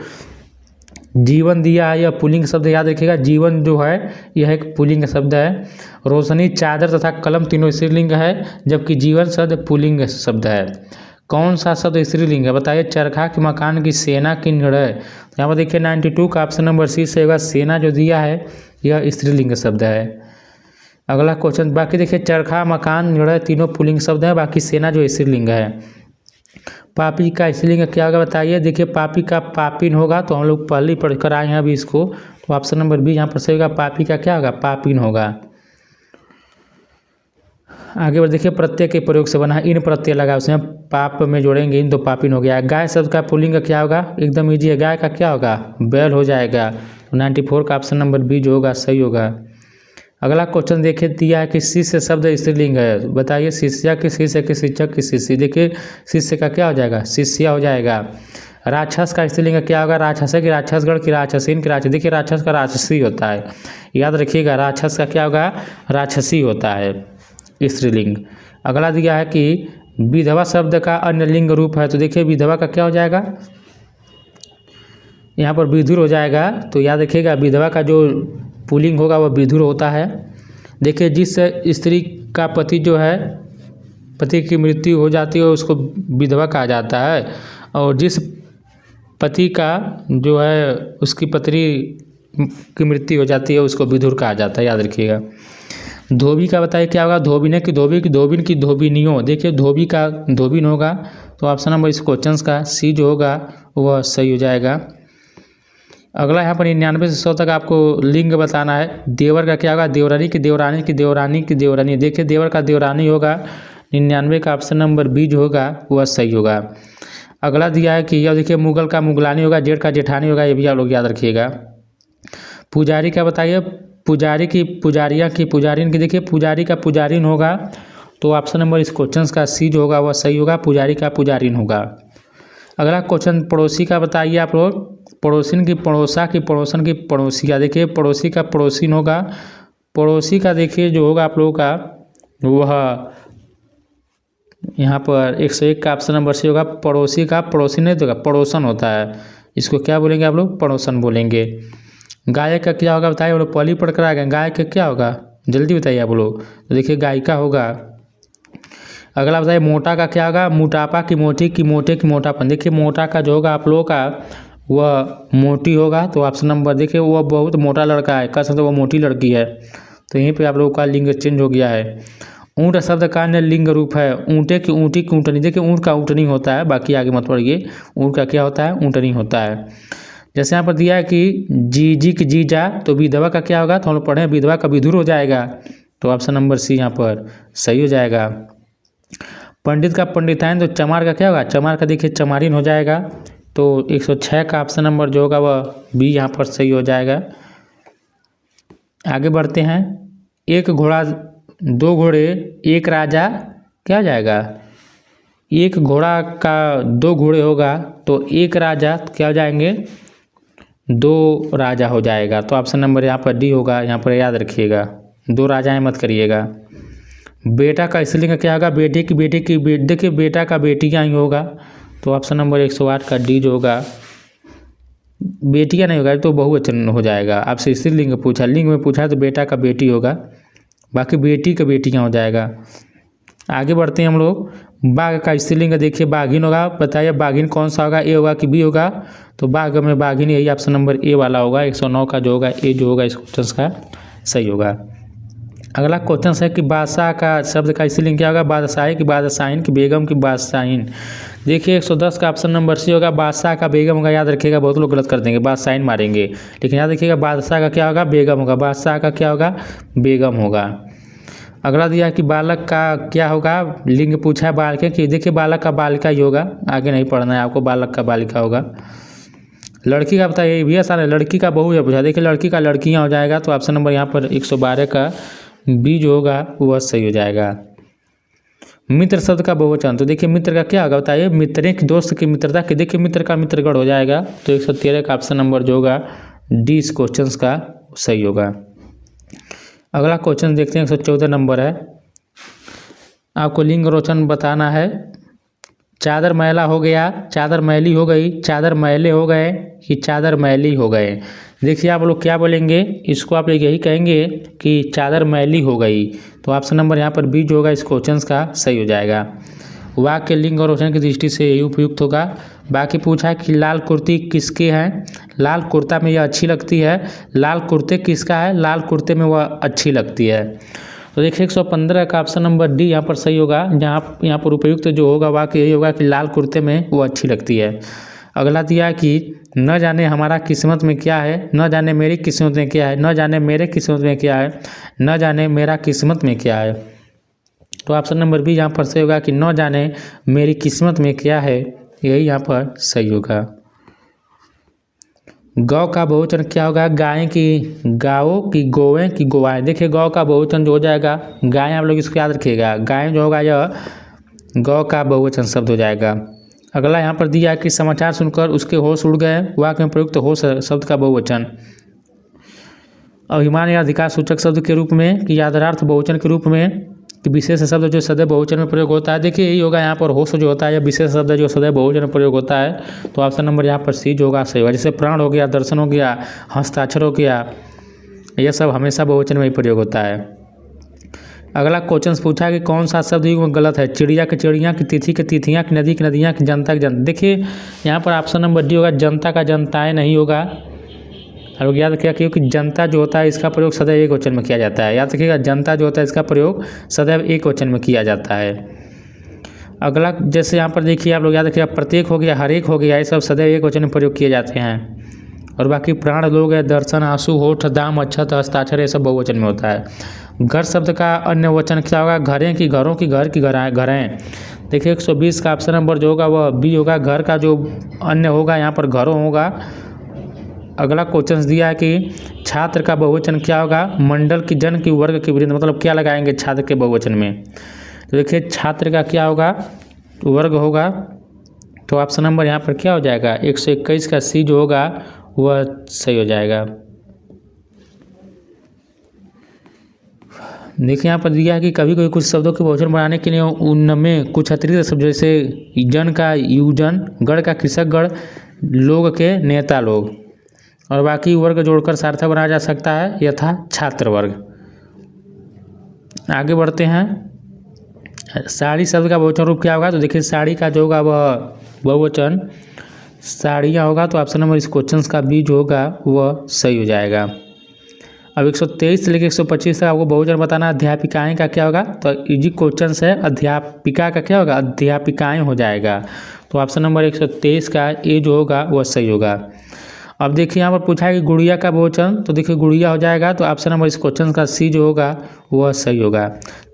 जीवन दिया है यह पुल्लिंग शब्द याद रखिएगा। जीवन जो है यह एक पुल्लिंग शब्द है। रोशनी, चादर तथा कलम तीनों स्त्रीलिंग है, जबकि जीवन शब्द पुल्लिंग शब्द है। कौन सा शब्द स्त्रीलिंग है बताइए, चरखा की, मकान की, सेना की, निर्णय। यहाँ पर देखिए 92 का ऑप्शन नंबर सी से होगा। सेना जो दिया है यह स्त्रीलिंग शब्द है। अगला क्वेश्चन, बाकी देखिए चरखा, मकान, निर्णय तीनों पुल्लिंग शब्द है, बाकी सेना जो स्त्रीलिंग है। पापी का स्त्रीलिंग क्या होगा बताइए। देखिए पापी का पापिन होगा, तो हम लोग पहले ही पढ़ कर आए हैं अभी इसको, तो ऑप्शन नंबर बी यहाँ पर सही होगा। पापी का क्या होगा, पापिन होगा। आगे बढ़ देखिए प्रत्यय के प्रयोग से बना है, इन प्रत्यय लगा उसमें, पाप में जोड़ेंगे इन, तो पापिन हो गया। गाय शब्द का पुल्लिंग क्या होगा, एकदम ईजी है, गाय का क्या होगा, बैल हो जाएगा। 94 का ऑप्शन नंबर बी जो होगा सही होगा। अगला क्वेश्चन देखिए दिया है कि शिष्य शब्द स्त्रीलिंग है, बताइए। शिष्या की, शिष्य की, शिक्षक की, शिष्य। देखिए शिष्य का क्या हो जाएगा, शिष्या हो जाएगा। राक्षस का स्त्रीलिंग क्या होगा, राक्षस की, राक्षसगढ़ की, राक्षसीन की, राक्षस। देखिए राक्षस का राक्षसी होता है, याद रखिएगा। राक्षस का क्या होगा, राक्षसी होता है स्त्रीलिंग। अगला दिया है कि विधवा शब्द का अन्य लिंग रूप है, तो देखिए विधवा का क्या हो जाएगा, यहाँ पर विधुर हो जाएगा। तो याद रखिएगा विधवा का जो पुल्लिंग होगा वह विधुर होता है। देखिए जिस स्त्री का पति जो है, पति की मृत्यु हो जाती है उसको विधवा कहा जाता है, और जिस पति का जो है उसकी पत्नी की मृत्यु हो जाती है उसको विधुर कहा जाता है, याद रखिएगा। धोबी का बताइए क्या होगा, धोबिने की, धोबी की, धोबिन की, धोबिनियों। देखिए धोबी का धोबिन होगा, तो ऑप्शन नंबर इस क्वेश्चन का सी जो होगा वह सही हो जाएगा। अगला यहाँ पर 99 से 100 तक आपको लिंग बताना है। देवर का क्या होगा, देवरानी की, देवरानी की, देवरानी की, देवरानी। देखिए देवर का देवरानी होगा, 99 का ऑप्शन नंबर बी जो होगा वह सही होगा। अगला दिया है कि यह देखिए मुगल का मुगलानी होगा, जेठ का जेठानी होगा, ये भी आप लोग याद रखिएगा। पुजारी का बताइए, पुजारी की, पुजारिया की, पुजारिन की। देखिए पुजारी का पुजारिन होगा, तो ऑप्शन नंबर इस क्वेश्चन का सी जो होगा वह सही होगा, पुजारी का पुजारिन होगा। अगला क्वेश्चन पड़ोसी का बताइए आप लोग, पड़ोसिन की, पड़ोसा की, पड़ोसन की, पड़ोसिया। देखिए पड़ोसी का पड़ोसिन होगा, पड़ोसी का देखिए जो होगा आप लोगों का वह यहाँ पर 101 का ऑप्शन नंबर सी होगा। पड़ोसी का पड़ोसिन नहीं होगा, पड़ोसन होता है, इसको क्या बोलेंगे आप लोग, पड़ोसन बोलेंगे। गाय का क्या होगा बताइए, वो लोग पहले पढ़ कर आ गए। गाय का क्या होगा जल्दी बताइए आप लोग, तो देखिए गाय का होगा। अगला बताइए मोटा का क्या होगा, मोटापा की, मोटी की, मोटे की, मोटापन। देखिए मोटा का जो होगा आप लोगों का वह मोटी होगा, तो ऑप्शन नंबर देखिए वह बहुत मोटा लड़का है, कह सकते वह मोटी लड़की है, तो यहीं पे आप लोगों का लिंग चेंज हो गया है। ऊँट शब्द का अन्य लिंग रूप है, ऊँटे की, ऊँटी की, ऊँटनी। देखिए ऊँट का ऊँटनी होता है, बाकी आगे मत पढ़िए। ऊँट का क्या होता है, ऊँटनी होता है। जैसे यहाँ पर दिया है कि जी की जीजा, तो विधवा का क्या होगा, तो हम लोग पढ़े विधवा का विधुर हो जाएगा, तो ऑप्शन नंबर सी यहाँ पर सही हो जाएगा। पंडित का पंडिताइन, तो चमार का क्या होगा, चमार का देखिए चमारिन हो जाएगा, तो 106 का ऑप्शन नंबर जो होगा वह बी यहाँ पर सही हो जाएगा। आगे बढ़ते हैं। एक घोड़ा दो घोड़े एक राजा, क्या हो जाएगा, एक घोड़ा का दो घोड़े होगा तो एक राजा, तो क्या हो जाएंगे, दो राजा हो जाएगा, तो ऑप्शन नंबर यहाँ पर डी होगा। यहाँ पर याद रखिएगा, दो राजाएं मत करिएगा। बेटा का स्त्रीलिंग क्या होगा, बेटे की देखिए बेटा का बेटियाँ ही होगा, तो ऑप्शन नंबर 108 का डी जो होगा, बेटियाँ नहीं होगा तो बहुवचन हो जाएगा। आपसे स्त्रीलिंग पूछा, लिंग में पूछा तो बेटा का बेटी होगा, बाकी बेटी का बेटियाँ हो जाएगा। आगे बढ़ते हैं हम लोग। बाघ का स्त्रीलिंग देखिए बाघिन होगा, बताइए बाघिन कौन सा होगा, ए होगा कि बी होगा, तो बाघ में बाघिन, यही ऑप्शन नंबर ए वाला होगा। 109 का जो होगा ए जो होगा इस क्वेश्चन का सही होगा। अगला क्वेश्चन है कि बादशाह का शब्द का स्त्रीलिंग क्या होगा, बादशाही की बादशाहीन की बेगम की बादशाहीन। देखिए 110 का ऑप्शन नंबर सी होगा, बादशाह का बेगम होगा, याद रखिएगा, बहुत लोग गलत कर देंगे, बादशाहीन मारेंगे, लेकिन याद रखिएगा बादशाह का क्या होगा, बेगम होगा, बादशाह का क्या होगा, बेगम होगा। अगला दिया कि बालक का क्या होगा, लिंग पूछा है बालक की, देखिए बालक का बालिका ही होगा, आगे नहीं पढ़ना है आपको, बालक का बालिका होगा। लड़की का बताइए, भी आसान है, लड़की का बहू है पूछा, देखिए लड़की का लड़कियाँ हो जाएगा, तो ऑप्शन नंबर यहाँ पर 112 का बी जो होगा वह सही हो जाएगा। मित्र शब्द का बहुवचन, तो देखिए मित्र का क्या होगा बताइए, मित्र की दोस्त की मित्रता की, देखिए मित्र का मित्रगण हो जाएगा, तो 113 का ऑप्शन नंबर जो होगा डी इस क्वेश्चन का सही होगा। अगला क्वेश्चन देखते हैं, 114 नंबर है, आपको लिंग और वचन बताना है। चादर मैला हो गया, चादर मैली हो गई, चादर मैले हो गए कि चादर मैली हो गए। देखिए आप लोग क्या बोलेंगे, इसको आप लोग यही कहेंगे कि चादर मैली हो गई, तो ऑप्शन नंबर यहाँ पर बी जो होगा इस क्वेश्चन का सही हो जाएगा। वाक्य लिंग और वचन की दृष्टि से यही उपयुक्त होगा। बाकी पूछा है कि लाल कुर्ती किसके हैं, लाल कुर्ता में यह अच्छी लगती है, लाल कुर्ते किसका है, लाल कुर्ते में वह अच्छी लगती है, तो देखिए 115 का ऑप्शन नंबर डी यहाँ पर सही होगा। जहाँ यहाँ पर उपयुक्त जो होगा वाक्य यही होगा कि लाल कुर्ते में वो अच्छी लगती है। अगला दिया कि न जाने हमारा किस्मत में क्या है, न जाने मेरी किस्मत में क्या है, न जाने मेरे किस्मत में क्या है, न जाने मेरा किस्मत में क्या है, तो ऑप्शन नंबर बी यहाँ पर सही होगा कि न जाने मेरी किस्मत में क्या है, यही यहाँ पर सही होगा। गौ का बहुवचन क्या होगा, गाय की गायों की गोवें की गोवाएं। देखिए गौ का बहुवचन जो हो जाएगा गाय, आप लोग इसको याद रखिएगा, गाय जो होगा यह गौ का बहुवचन शब्द हो जाएगा। अगला यहाँ पर दिया कि समाचार सुनकर उसके होश उड़ गए, वाक्य में प्रयुक्त होश शब्द का बहुवचन। अभिमान या अधिकार सूचक शब्द के रूप में कि यादरार्थ बहुवचन के रूप में कि विशेष शब्द जो सदैव बहुवचन में प्रयोग होता है। देखिए यही होगा यहाँ पर होश जो होता है, या विशेष शब्द जो सदैव बहुवचन में प्रयोग होता है, तो ऑप्शन नंबर यहाँ पर सी जो होगा सही होगा। जैसे प्राण हो गया, दर्शन हो गया, हस्ताक्षर हो गया, यह सब हमेशा बहुवचन में ही प्रयोग होता है। अगला क्वेश्चन पूछा कि कौन सा शब्द युग्म गलत है, चिड़िया की चिड़िया की तिथि की तिथियाँ की नदी की नदियाँ की जनता की जनता। देखिए यहाँ पर ऑप्शन नंबर डी होगा, जनता का जनताएँ नहीं होगा। और लोग याद रखिएगा क्योंकि जनता जो होता है इसका प्रयोग सदैव एक वचन में किया जाता है, याद रखिएगा जनता जो होता है इसका प्रयोग सदैव एक वचन में किया जाता है। अगला जैसे यहाँ पर देखिए आप लोग याद रखिएगा, प्रत्येक हो गया, हर एक हो गया, ये सब सदैव एक वचन में प्रयोग किए जाते हैं। और बाकी प्राण लोग है, दर्शन, आंसू, होठ, दाम, अक्षत, हस्ताक्षर, ये सब बहुवचन में होता है। घर शब्द का अन्य वचन क्या होगा, घरें की घरों की घर की घरें। देखिए 120 का ऑप्शन नंबर जो होगा वह बी होगा, घर का जो अन्य होगा यहाँ पर घरों होगा। अगला क्वेश्चन दिया है कि छात्र का बहुवचन क्या होगा, मंडल की, जन की, वर्ग की, वृंद, मतलब क्या लगाएंगे छात्र के बहुवचन में, तो देखिए छात्र का क्या होगा, वर्ग होगा, तो ऑप्शन नंबर यहाँ पर क्या हो जाएगा 121 का सी जो होगा वह सही हो जाएगा। देखिए यहाँ पर दिया है कि कभी कभी कुछ शब्दों के बहुवचन बनाने के लिए उनमें कुछ अतिरिक्त शब्द, जैसे जन का युजन, गण का कृषक गण, लोग के नेता लोग, और बाकी वर्ग जोड़कर सार्थक बनाया जा सकता है, यथा छात्र वर्ग। आगे बढ़ते हैं। साड़ी शब्द का बहुवचन रूप क्या होगा, तो देखिए साड़ी का जो होगा वह बहुवचन साड़ियाँ होगा, तो ऑप्शन नंबर इस क्वेश्चन का बी जो होगा वह सही हो जाएगा। अब 123 से लेकर 125 तक आपको बहुवचन बताना। अध्यापिकाएँ का क्या होगा, तो इजी क्वेश्चन है, अध्यापिका का क्या होगा, अध्यापिकाएँ हो जाएगा, तो ऑप्शन नंबर 123 का ए जो होगा वह सही होगा। अब देखिए यहाँ पर पूछा है कि गुड़िया का बहुवचन, तो देखिए गुड़िया हो जाएगा, तो ऑप्शन नंबर इस क्वेश्चन का सी जो होगा वह सही होगा।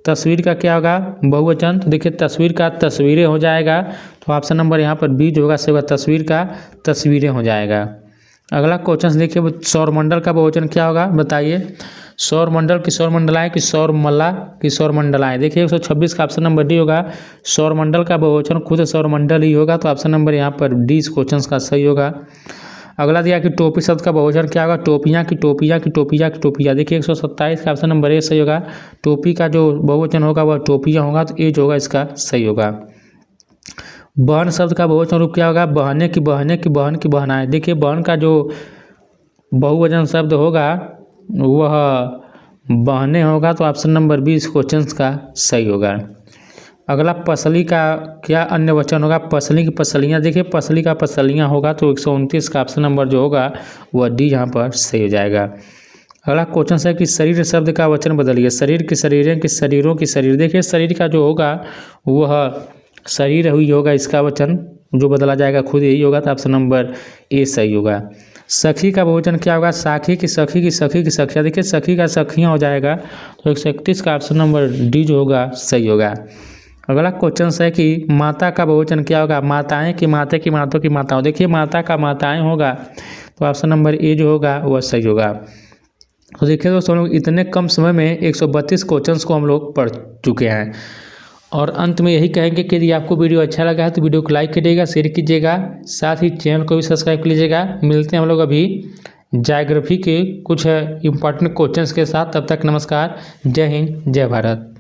तस्वीर का क्या होगा बहुवचन, तो देखिए तस्वीर का तस्वीरें हो जाएगा, तो ऑप्शन नंबर यहाँ पर बी जो होगा सही होगा, तस्वीर का तस्वीरें हो जाएगा। अगला क्वेश्चन देखिए सौरमंडल का बहुवचन क्या होगा बताइए। सौरमंडल की सौरमंडलाएं की सौरमल्ला की सौरमंडलाएं, देखिए 126 का ऑप्शन नंबर डी होगा। सौरमंडल का बहुवचन खुद सौरमंडल ही होगा, तो ऑप्शन नंबर यहाँ पर डी इस क्वेश्चन का सही होगा। अगला दिया कि टोपी शब्द का बहुवचन क्या होगा, टोपियाँ की टोपियाँ की टोपियाँ की टोपियाँ, देखिए 127 का ऑप्शन नंबर ए सही होगा। टोपी का जो बहुवचन होगा वह टोपियाँ होगा, तो ए जो होगा इसका सही होगा। बहन शब्द का बहुवचन रूप क्या होगा, बहने की बहने की बहन की बहनाएं, देखिए बहन का जो बहुवचन शब्द होगा वह बहने होगा, तो ऑप्शन नंबर बी इस क्वेश्चन का सही होगा। अगला पसली का क्या अन्य वचन होगा, पसली की पसलियाँ, देखिए पसली का पसलियाँ होगा, तो 129 का ऑप्शन नंबर जो होगा वह डी यहाँ पर सही हो जाएगा। अगला क्वेश्चन है कि शरीर शब्द का वचन बदलिए। शरीर की शरीरें की शरीरों की शरीर, देखिए शरीर का जो होगा वह शरीर हुई होगा, इसका वचन जो बदला जाएगा खुद यही होगा, तो ऑप्शन नंबर ए सही होगा। सखी का बहुवचन क्या होगा, साखी की सखी की सखी की सखियाँ, देखिए सखी का सखियाँ हो जाएगा, तो 131 का ऑप्शन नंबर डी जो होगा सही होगा। अगला क्वेश्चन है कि माता का बहुवचन क्या होगा, माताएं की माते की मातों की माताओं, देखिए माता का माताएं होगा, तो ऑप्शन नंबर ए जो होगा वह सही होगा। तो देखिए दोस्तों हम लोग इतने कम समय में 132 क्वेश्चंस को हम लोग पढ़ चुके हैं, और अंत में यही कहेंगे कि यदि आपको वीडियो अच्छा लगा है तो वीडियो को लाइक करिएगा, शेयर कीजिएगा, साथ ही चैनल को भी सब्सक्राइब कर लीजिएगा। मिलते हैं हम लोग अभी ज्योग्राफी के कुछ इंपॉर्टेंट क्वेश्चंस के साथ, तब तक नमस्कार, जय हिंद, जय भारत।